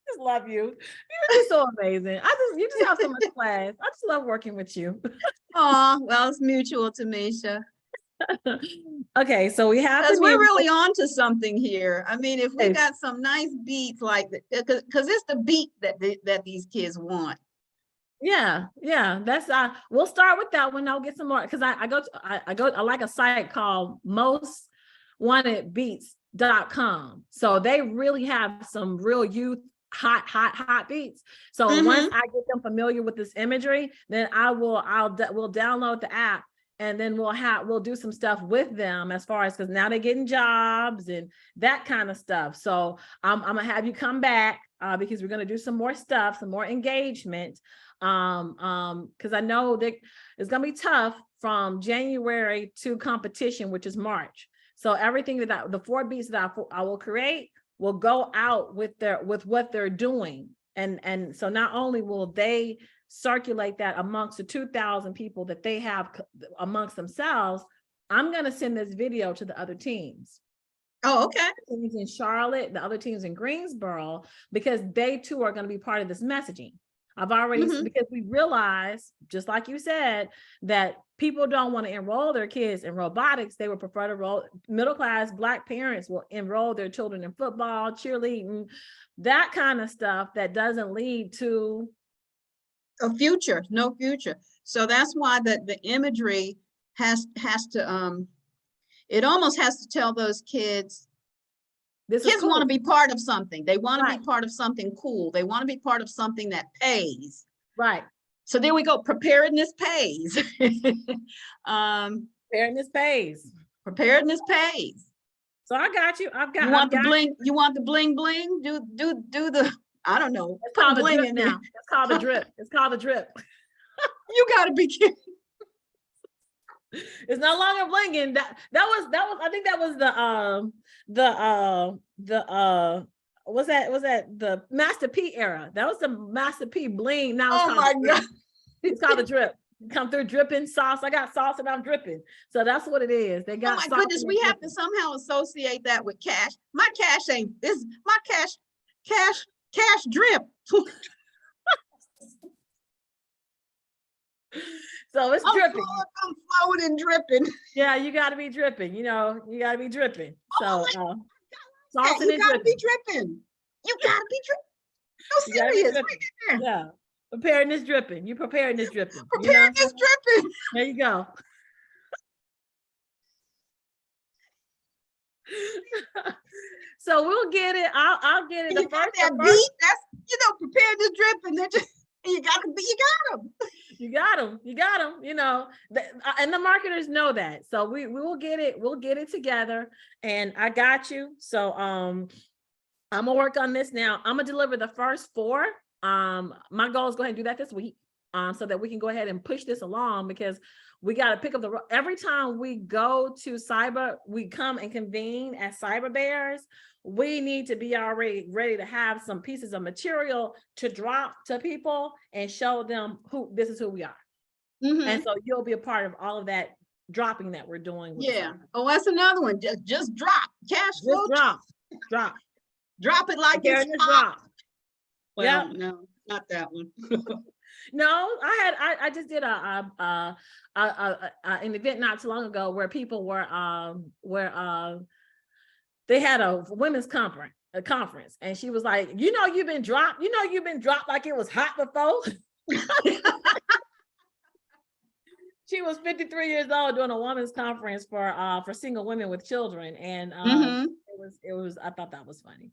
just love you. You're just so amazing. You just have so much class. I just love working with you. Oh, well, it's mutual, Tamisha. Okay, so we have, because we're really on to something here. I mean, if we got some nice beats like that, because it's the beat that these kids want. Yeah, that's we'll start with that one. I'll get some more because I like a site called mostwantedbeats.com. So they really have some real youth hot beats. So once I get them familiar with this imagery, then we'll download the app, and then we'll do some stuff with them as far as, because now they're getting jobs and that kind of stuff. So I'm gonna have you come back because we're gonna do some more stuff, some more engagement. Because I know that it's gonna be tough from January to competition, which is March. So everything that the 4 beats that I will create will go out with what they're doing, and so not only will they circulate that amongst the 2,000 people that they have amongst themselves, I'm going to send this video to the other teams. Oh, okay. The teams in Charlotte, the other teams in Greensboro, because they too are going to be part of this messaging. I've already, because we realize, just like you said, that people don't want to enroll their kids in robotics. They would prefer to enroll, middle-class Black parents will enroll their children in football, cheerleading, that kind of stuff that doesn't lead to a future, no future. So that's why the imagery has to, it almost has to tell those kids, This is Kids want to cool. be part of something. They want to Right. be part of something cool. They want to be part of something that pays. Right. So there we go. Preparedness pays. Fairness pays. Preparedness pays. So I got you. You want the bling? You want the bling bling? Do the, I don't know. It's Put called the bling drip in now. there. It's called the drip. It's called the drip. You gotta be kidding. It's no longer blinging. That was I think that was was that the Master P era. That was the Master P bling. Now it's Oh called my the drip. God. It's called the drip. You come through dripping sauce. I got sauce and I'm dripping. So that's what it is. They Oh got my sauce goodness. and We they're have to dripping. somehow associate that with cash. My cash ain't this. My cash drip. So it's dripping. I'm flowing and dripping. Yeah, you got to be dripping. You got to be dripping. So Yeah, saucing you and gotta be dripping. dripping. You gotta be dripping. No, You got to be serious. dripping. Right there. Yeah, preparedness dripping. You preparedness dripping. Preparedness dripping. There you go. So we'll get it. I'll get it. You got that beat. That's preparedness dripping. They're just, you got them. You got them. You got them. And the marketers know that. So we will get it. We'll get it together. And I got you. So I'm gonna work on this now. I'm gonna deliver the first 4. My goal is go ahead and do that this week. So that we can go ahead and push this along, because we got to pick up every time we go to cyber, we come and convene as cyber bears. We need to be already ready to have some pieces of material to drop to people and show them this is who we are. Mhm. And so you'll be a part of all of that dropping that we're doing. With Yeah. Oh, that's another one. Just drop cash flow. Drop. Drop it like it's hot. Drop. Well, no, not that one. No, I just did an event not too long ago where people were they had a women's conference, and she was like, you've been dropped like it was hot before. She was 53 years old doing a women's conference for single women with children, and it was I thought that was funny.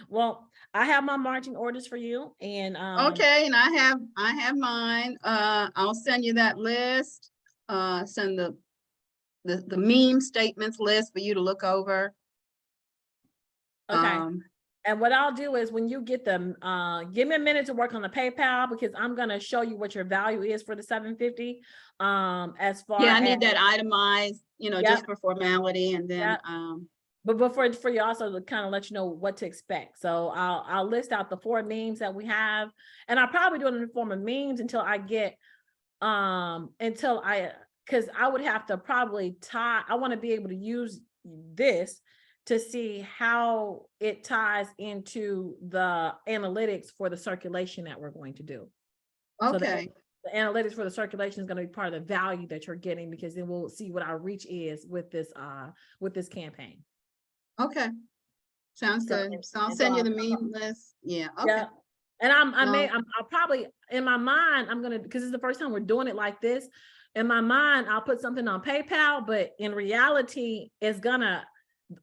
Well, I have my marching orders for you, and okay, and I have mine. I'll send you that list. Send the meme statements list for you to look over. Okay. And what I'll do is, when you get them, give me a minute to work on the PayPal, because I'm going to show you what your value is for the 750. As far I need that itemized, just for formality, and then but before for you also to kind of let you know what to expect. So I'll list out the 4 memes that we have, and I'll probably do it in the form of memes until I get because I would have to probably I want to be able to use this to see how it ties into the analytics for the circulation that we're going to do. Okay. So the analytics for the circulation is going to be part of the value that you're getting, because then we'll see what our reach is with this campaign. Okay. Sounds good. So I'll send you the meme list. Yeah. Okay. Yeah. And I'll probably, in my mind, because it's the first time we're doing it like this, in my mind, I'll put something on PayPal, but in reality,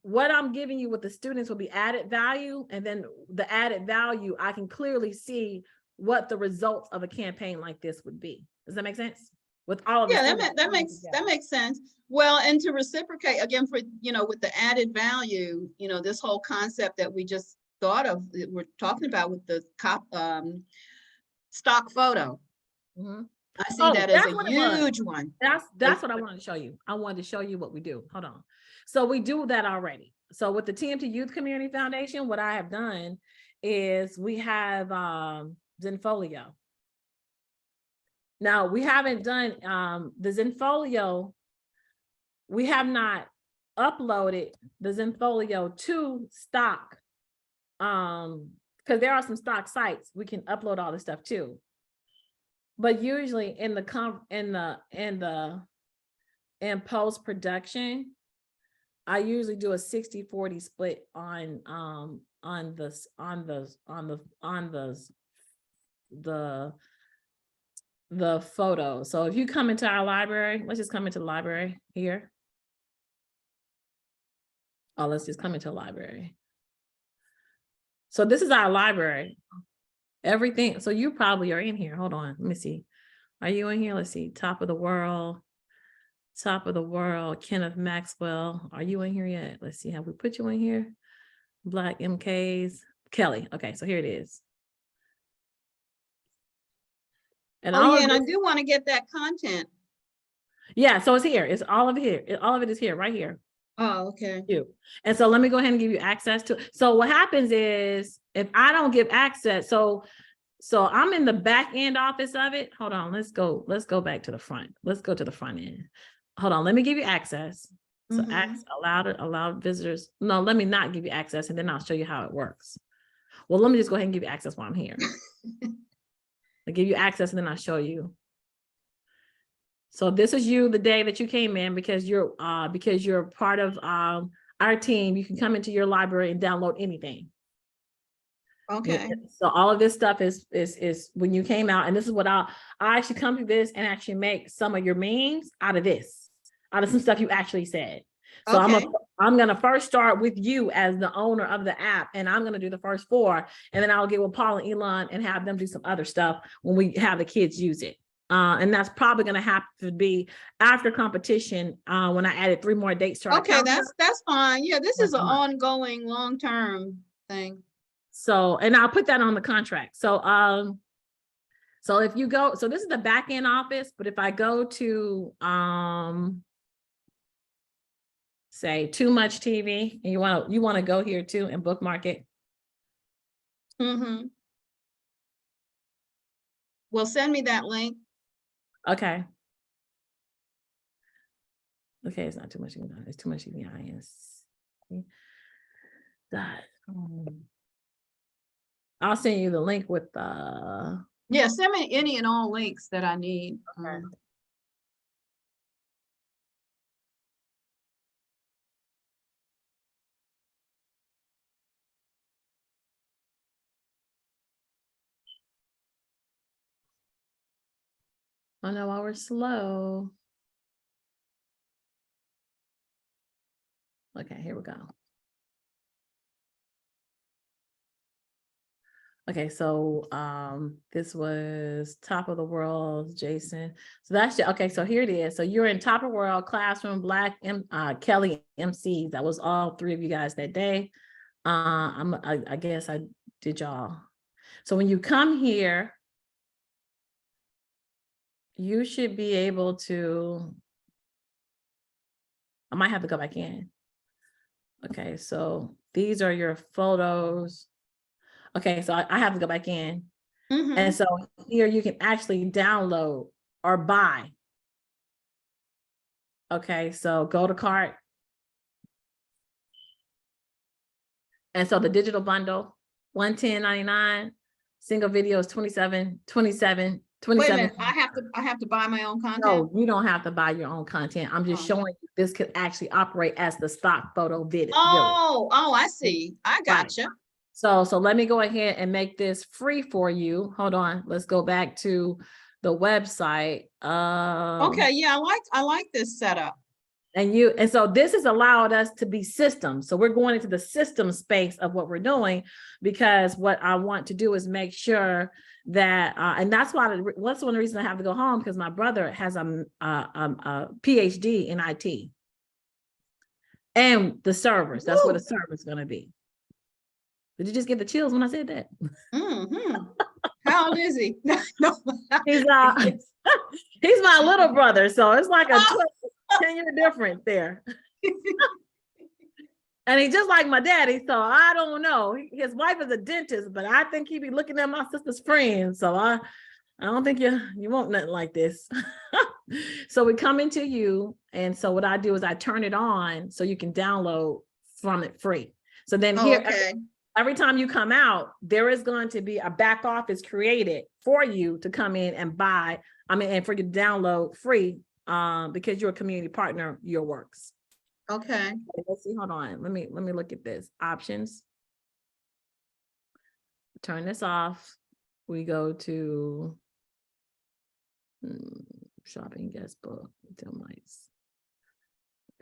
what I'm giving you with the students will be added value. And then the added value, I can clearly see what the results of a campaign like this would be. Does that make sense? With all of that makes sense. Well, and to reciprocate again for, with the added value, this whole concept that we just thought of, we're talking about with the stock photo. Mm-hmm. I see that as a huge one. That's what I wanted to show you. I wanted to show you what we do. Hold on. So we do that already. So with the TMT Youth Community Foundation, what I have done is we have Zenfolio. Now, we haven't done the Zenfolio. We have not uploaded the Zenfolio to stock, because there are some stock sites we can upload all this stuff to. But usually in post production, I usually do a 60-40 split on the photo. So if you come into our library, let's just come into the library here. Oh, let's just come into the library. So this is our library. Everything. So you probably are in here. Hold on. Let me see. Are you in here? Let's see. Top of the world. Top of the world. Kenneth Maxwell. Are you in here yet? Let's see. Have we put you in here? Black MKs. Kelly. Okay. So here it is. And Oh all yeah, of and I this, do want to get that content. yeah. So it's here. It's all of it here. All of it is here, right here. Oh, okay. You. And so let me go ahead and give you access to it. So what happens is if I don't give access, so I'm in the back end office of it. Hold on, let's go back to the front. Let's go to the front end. Hold on, let me give you access. So allow visitors. No, let me not give you access and then I'll show you how it works. Well, let me just go ahead and give you access while I'm here. I'll give you access and then I'll show you. So this is you the day that you came in because you're part of our team. You can come into your library and download anything. Okay. So all of this stuff is when you came out, and this is what I actually come to this and actually make some of your memes out of this, out of some stuff you actually said. So Okay. I'm gonna first start with you as the owner of the app, and I'm gonna do the first 4, and then I'll get with Paul and Elon and have them do some other stuff when we have the kids use it. And that's probably going to have to be after competition when I added 3 more dates to our Okay, calendar. that's fine. Yeah, this is an ongoing long-term thing. So, and I'll put that on the contract. So, so if you go, so this is the back end office, but if I go to, say Too Much TV, and you want to go here too and bookmark it. Well, send me that link. Okay. Okay, it's not Too Much. It's Too Much TV. I'll send you the link with Yeah, send me any and all links that I need. Okay. I know why we're slow. Okay, here we go. Okay, so this was Top of the World, Jason. So that's okay. So here it is. So you're in Top of the World Classroom, Black Kelly MCs. That was all 3 of you guys that day. I guess I did y'all. So when you come here, you should be able to. I might have to go back in. Okay, so these are your photos. Okay, so I have to go back in. And so here you can actually download or buy. Okay, so go to cart. And so the digital bundle, $110.99, single video is $27. Wait a minute, I have to buy my own content? No, you don't have to buy your own content. I'm just showing you this could actually operate as the stock photo video. Oh, I see. I gotcha. Right. So let me go ahead and make this free for you. Hold on. Let's go back to the website. Okay, yeah, I like this setup. And so this has allowed us to be systems. So we're going into the system space of what we're doing, because what I want to do is make sure that, and that's why that's one of the reasons I have to go home, because my brother has a PhD in IT and the servers. That's where the server's going to be. Did you just get the chills when I said that? How old is he? No. He's he's my little brother, so it's like a 10-year difference there. And he's just like my daddy, so I don't know. His wife is a dentist, but I think he'd be looking at my sister's friends. So I don't think you want nothing like this. So we come into you, and so what I do is I turn it on so you can download from it free. So then here, every time you come out, there is going to be a back office created for you to come in and buy. And for you to download free, because you're a community partner, your works. Okay. Let's see. Hold on. Let me look at this. Options. Turn this off. We go to shopping, guest book, dim lights,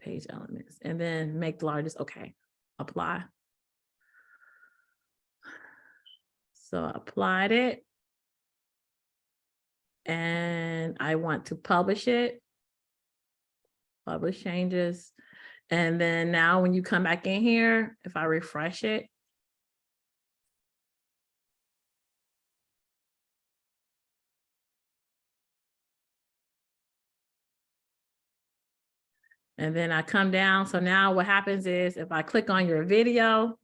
page elements, and then make the largest. Okay. Apply. So I applied it. And I want to publish it. Publish changes. And then now when you come back in here, if I refresh it, and then I come down. So now what happens is if I click on your video,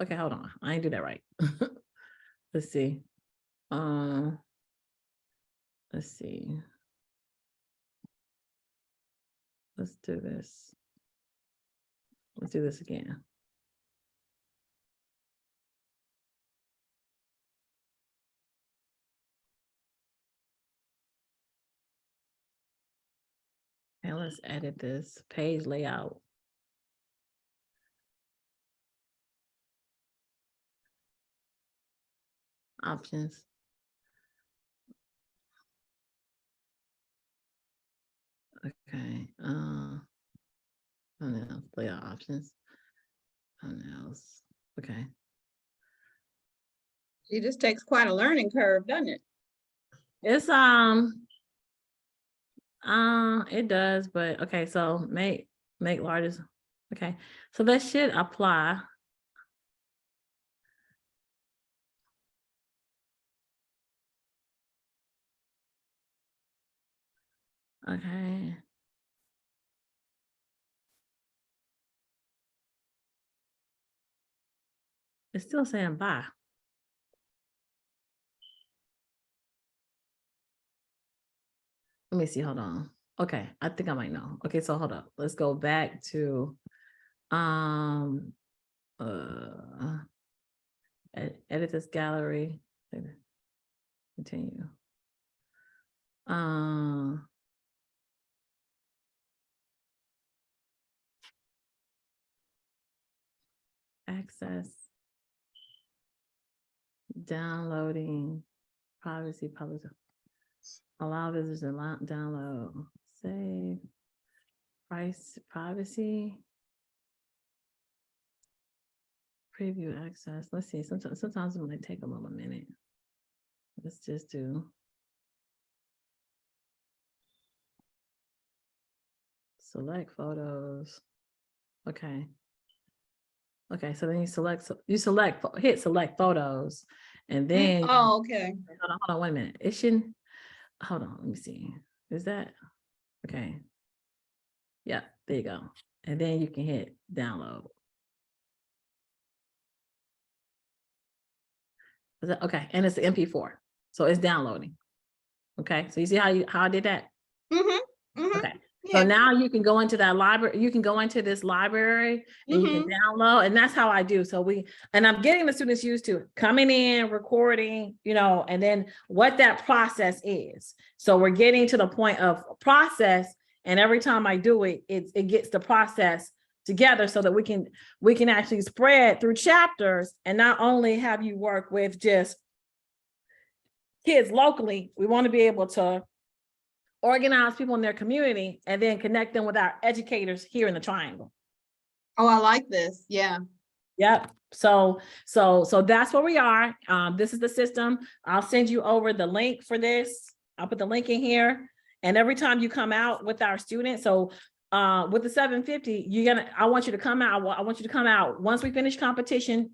okay, hold on. I didn't do that right. Let's see. Let's see. Let's do this. Let's do this again. And let's edit this page layout. Options. Okay. Thumbnails, layout options. Thumbnails. Okay. It just takes quite a learning curve, doesn't it? It's it does, but okay, so make largest. Okay, so that should apply. Okay. It's still saying bye. Let me see, hold on. Okay, I think I might know. Okay, so hold up. Let's go back to edit this gallery. Continue. Access. Downloading. Privacy, public. Allow visitors to download. Save. Price, privacy. Preview access. Let's see. Sometimes it's going to take a little minute. Let's just do. Select photos. Okay. Okay, so then you hit select photos, and then Oh, okay. hold on, wait a minute. It shouldn't. Hold on, let me see. Is that okay? Yeah, there you go. And then you can hit download. Is that okay? And it's the MP4, so it's downloading. Okay, so you see how I did that? Okay. So Yeah. now you can go into that library, you can go into this library and you can download, and that's how I do. So and I'm getting the students used to coming in, recording, and then what that process is. So we're getting to the point of process, and every time I do it, it gets the process together so that we can actually spread through chapters and not only have you work with just kids locally, we want to be able to organize people in their community and then connect them with our educators here in the Triangle. Oh, I like this. Yeah. Yep. So that's where we are. This is the system. I'll send you over the link for this. I'll put the link in here. And every time you come out with our students, so with the 750, I want you to come out. I want you to come out once we finish competition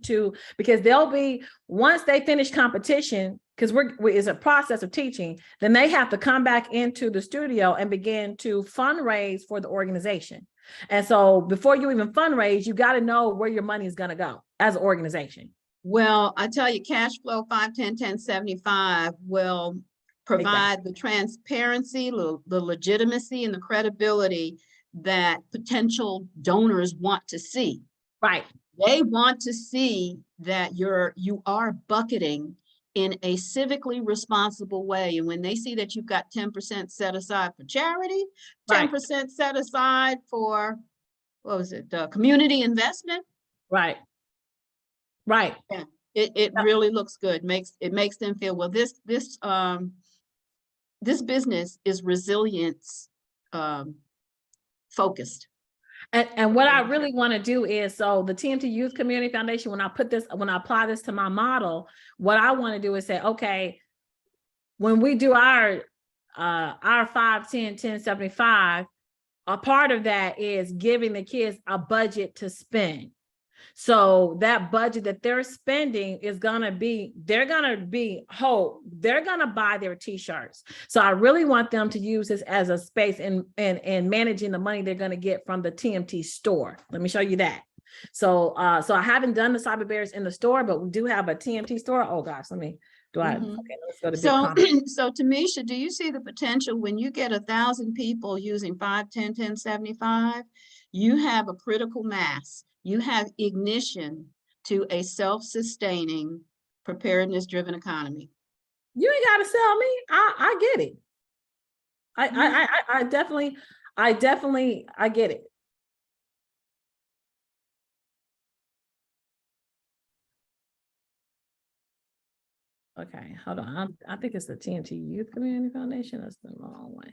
because they'll be, once they finish competition, because it's a process of teaching, then they have to come back into the studio and begin to fundraise for the organization. And so before you even fundraise, you got to know where your money is going to go as an organization. Well, I tell you, cash flow 510-1075 will provide the transparency, the legitimacy, and the credibility that potential donors want to see. Right. They want to see that you are bucketing in a civically responsible way. And when they see that you've got 10% set aside for charity, 10% set aside for, community investment. Right. Right. Yeah, it really looks good. It makes them feel, well, this business is resilience focused. And what I really want to do is, so the TMT Youth Community Foundation, when I apply this to my model, what I want to do is say, okay, when we do our 5, 10, 10, 75, a part of that is giving the kids a budget to spend. So that budget that they're spending is gonna be, they're gonna buy their t-shirts. So I really want them to use this as a space in managing the money they're gonna get from the TMT store. Let me show you that. So so I haven't done the Cyber Bears in the store, but we do have a TMT store. Oh gosh, okay, let's go to So, big so Tamisha, do you see the potential when you get 1,000 people using 5, 10, 10, 75, you have a critical mass, you have ignition to a self-sustaining preparedness-driven economy. You ain't gotta sell me. I get it. I definitely get it. Okay, hold on. I think it's the TNT Youth Community Foundation. That's the wrong one.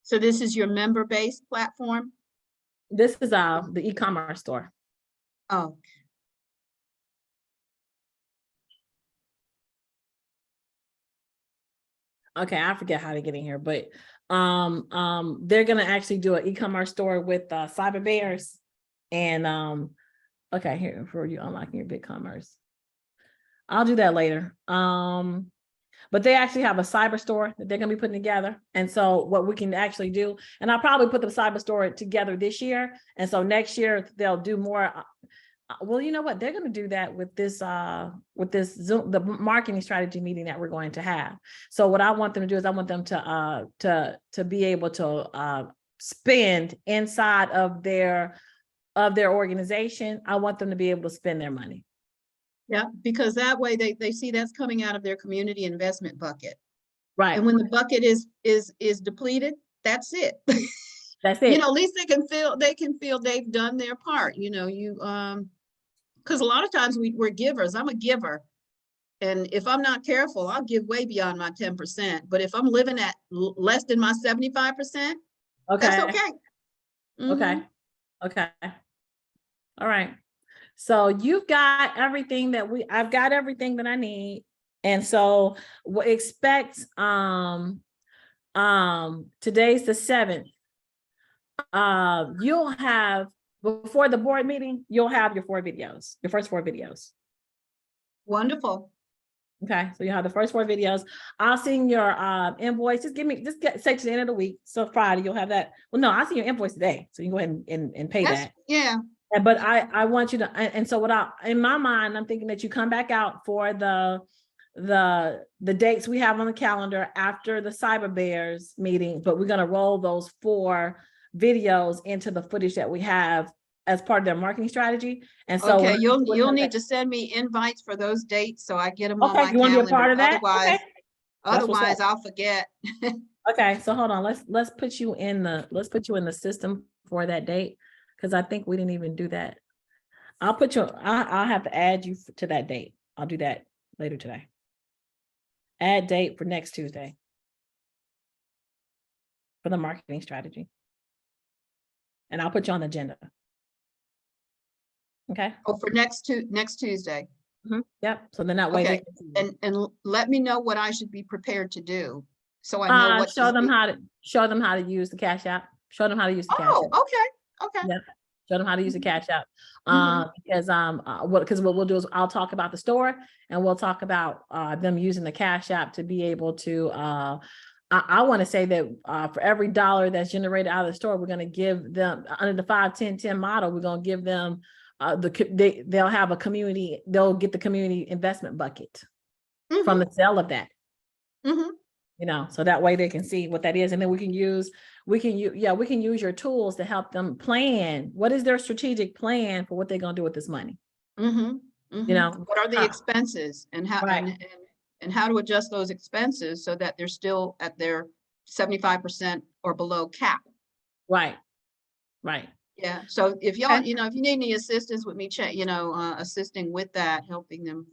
So this is your member-based platform? This is the e-commerce store. Oh. Okay, I forget how to get in here, but they're gonna actually do an e-commerce store with Cyber Bears. And okay, here for you unlocking your BigCommerce. I'll do that later. But they actually have a cyber store that they're gonna be putting together. And so what we can actually do, and I'll probably put the cyber store together this year. And so next year they'll do more. Well, you know what? They're gonna do that with this Zoom, the marketing strategy meeting that we're going to have. So what I want them to do is I want them to be able to spend inside of their organization. I want them to be able to spend their money. Yeah, because that way they see that's coming out of their community investment bucket. Right. And when the bucket is depleted, that's it. That's it. You know, at least they can feel they've done their part. You know, because a lot of times we're givers. I'm a giver. And if I'm not careful, I'll give way beyond my 10%. But if I'm living at less than my 75%, that's okay. Okay. Okay. All right. So you've got everything that I've got everything that I need. And so what expect today's the 7th. You'll have, before the board meeting, you'll have your first 4 videos. Wonderful. Okay, so you have the first 4 videos. I'll send your invoice. Say to the end of the week. So Friday, you'll have that. Well, no, I'll send your invoice today. So you can go ahead and pay that. Yeah. But I want you to, and so in my mind, I'm thinking that you come back out for the dates we have on the calendar after the Cyber Bears meeting, but we're gonna roll those 4 videos into the footage that we have as part of their marketing strategy. And so okay, you'll need to send me invites for those dates so I get them on my you want to be a part of that? Otherwise I'll forget. Okay, so hold on. Let's put you in the system for that date, because I think we didn't even do that. I'll have to add you to that date. I'll do that later today. Add date for next Tuesday for the marketing strategy. And I'll put you on the agenda. Okay. Oh, for next Tuesday. Mm-hmm. Yep. So then that way okay. And let me know what I should be prepared to do, so I know what. Show them how to use the Cash App. Show them how to use the Cash App. Oh, okay. Yep. Show them how to use the Cash App. Because what we'll do is I'll talk about the store, and we'll talk about them using the Cash App to be able to. I want to say that for every dollar that's generated out of the store, we're going to give them under the 5, 10, 10 model. We're going to give them they'll have a community. They'll get the community investment bucket from the sale of that. You know, so that way they can see what that is, and then we can use your tools to help them plan. What is their strategic plan for what they're going to do with this money? You know, what are the expenses, and how and how to adjust those expenses so that they're still at their 75% or below cap. Right. Yeah. So if y'all, if you need any assistance with me, assisting with that, helping them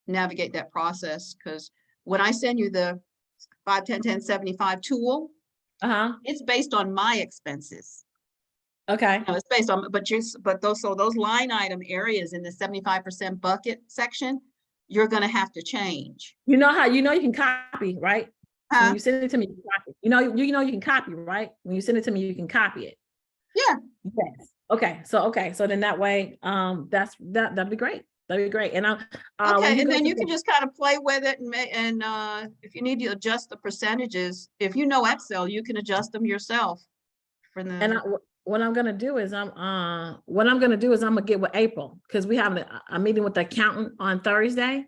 navigate that process, because when I send you the 5, 10, 10, 75 tool, it's based on my expenses. Okay. No, it's based on, but those line item areas in the 75% bucket section, you're gonna have to change. You know how you can copy, right? So when Huh? you send it to me, you can copy. You can copy, right? When you send it to me, you can copy it. Yeah. Yes. Okay. So then that way, that'd be great. That'd be great. And Okay, and then you can just kind of play with it and if you need to adjust the percentages, if you know Excel, you can adjust them yourself for the. what I'm gonna do is I'm gonna get with April, because we have a meeting with the accountant on Thursday,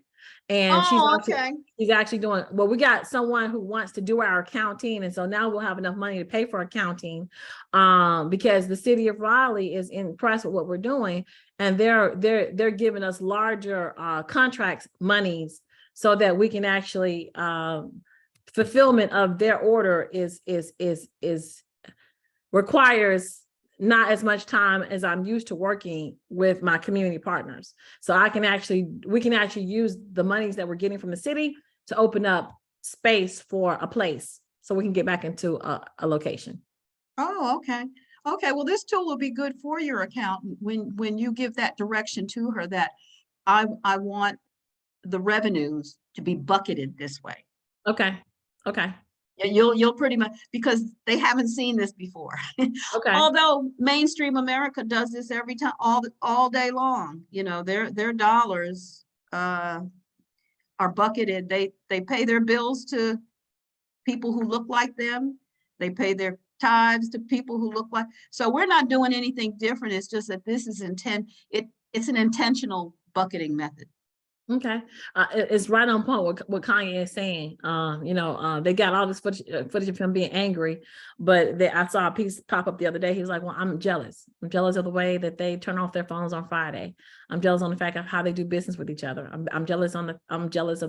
and Okay. she's actually doing, well, we got someone who wants to do our accounting, and so now we'll have enough money to pay for accounting, because the city of Raleigh is impressed with what we're doing, and they're giving us larger contracts monies so that we can actually fulfillment of their order is requires not as much time as I'm used to working with my community partners. So we can actually use the monies that we're getting from the city to open up space for a place so we can get back into a location. Oh, okay. Okay, well, this tool will be good for your accountant when you give that direction to her that I want the revenues to be bucketed this way. Okay. You'll pretty much, because they haven't seen this before. Okay. Although mainstream America does this every time, all day long. Their dollars are bucketed. They pay their bills to people who look like them. They pay their tithes to people who look like. So we're not doing anything different. It's just that this is it's an intentional bucketing method. Okay, it's right on point what Kanye is saying. They got all this footage of him being angry, but I saw a piece pop up the other day. He was like, "Well, I'm jealous. I'm jealous of the way that they turn off their phones on Friday. I'm jealous on the fact of how they do business with each other. I'm jealous of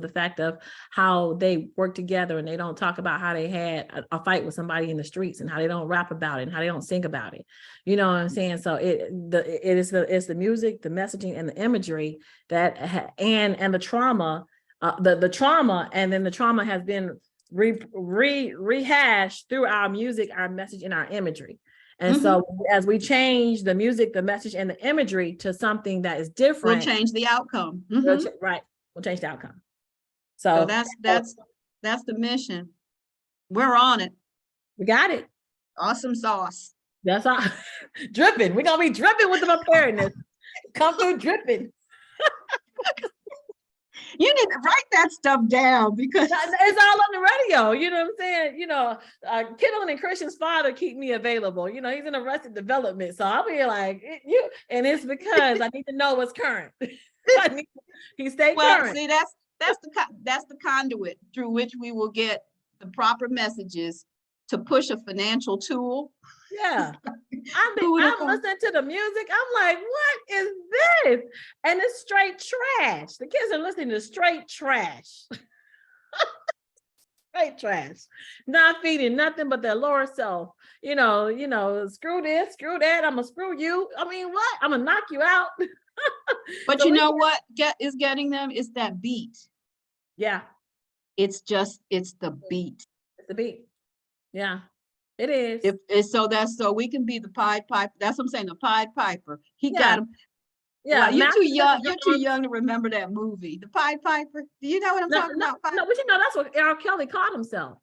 the fact of how they work together and they don't talk about how they had a fight with somebody in the streets and how they don't rap about it and how they don't sing about it. You know what I'm saying? So it's the music, the messaging, and the imagery that and the trauma, the trauma, and then the trauma has been rehashed through our music, our message, and our imagery. And so as we change the music, the message, and the imagery to something that is different, we'll change the outcome. Right, we'll change the outcome. So that's the mission. We're on it. We got it. Awesome sauce. That's all. Dripping. We're gonna be dripping with the preparedness. Come through dripping. You need to write that stuff down because it's all on the radio. You know what I'm saying? Kendall and Christian's father keep me available. He's in Arrested Development. So I'll be like, and it's because I need to know what's current. He stay current. See, that's the conduit through which we will get the proper messages to push a financial tool. Yeah. I'm listening to the music. I'm like, what is this? And it's straight trash. The kids are listening to straight trash. Straight trash. Not feeding nothing but their lower self. Screw this, screw that. I'm gonna screw you. I mean, what? I'm gonna knock you out. But you know what is getting them is that beat. Yeah. It's the beat. It's the beat. Yeah. It is. So we can be the Pied Piper. That's what I'm saying. The Pied Piper. He got him. Yeah, well, you're too young to remember that movie, The Pied Piper. Do you know what I'm talking about? No, but that's what R. Kelly called himself.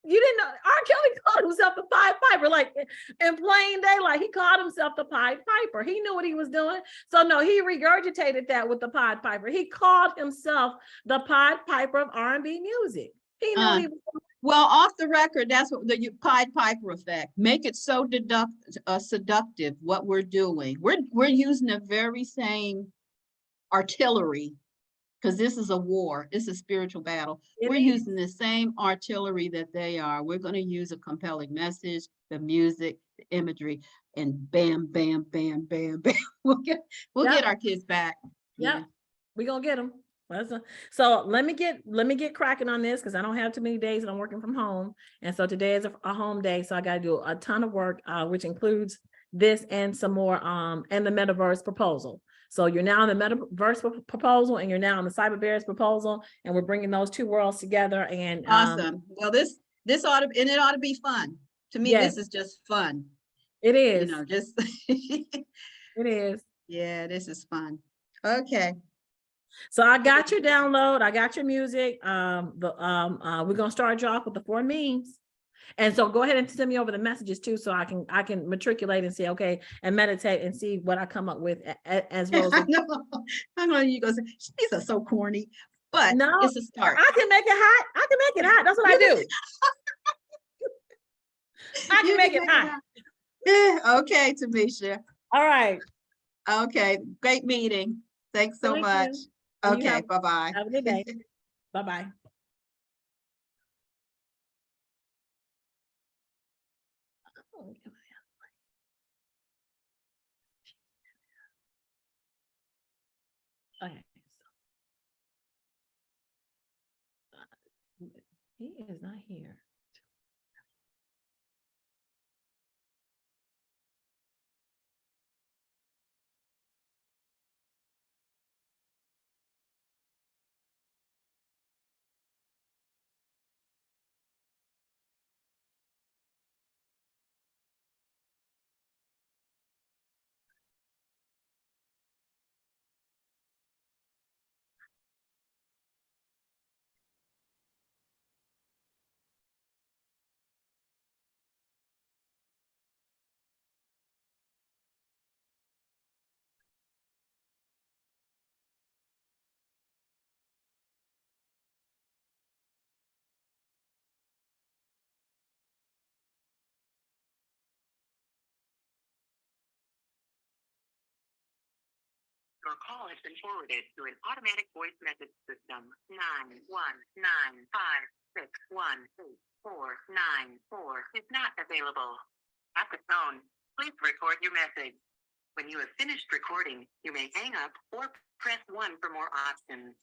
You didn't know R. Kelly called himself the Pied Piper, like in plain daylight. He called himself the Pied Piper. He knew what he was doing. So no, he regurgitated that with the Pied Piper. He called himself the Pied Piper of R&B music. He knew he was doing. Well, off the record, that's what the Pied Piper effect. Make it so seductive what we're doing. We're using the very same artillery because this is a war. It's a spiritual battle. We're using the same artillery that they are. We're going to use a compelling message, the music, the imagery, and bam, bam, bam, bam, bam. We'll get our kids back. Yeah, we're gonna get them. So let me get cracking on this because I don't have too many days and I'm working from home. And so today is a home day. So I got to do a ton of work, which includes this and some more, and the metaverse proposal. So you're now in the metaverse proposal and you're now in the cyber bears proposal, and we're bringing those two worlds together. And Awesome. Well, this ought to, and it ought to be fun. To me, yes, this is just fun. it You is. know, just It is. yeah, this is fun. Okay. So I got your download. I got your music. We're gonna start you off with the 4 memes. And so go ahead and send me over the messages too, so I can matriculate and say, okay, and meditate and see what I come up with as well as I know. I know you go say, these are so corny, but no, it's a start. I can make it hot. I can make it hot. That's what I do. I can make it hot. Yeah, okay, Tamisha. All right. Okay, great meeting. Thanks so Thank much. you. And you Okay, bye-bye. have a good day. Bye-bye. Okay. He is not here. Your call has been forwarded to an automatic voice message system. 91956184494 is not available. At the tone, please record your message. When you have finished recording, you may hang up or press 1 for more options.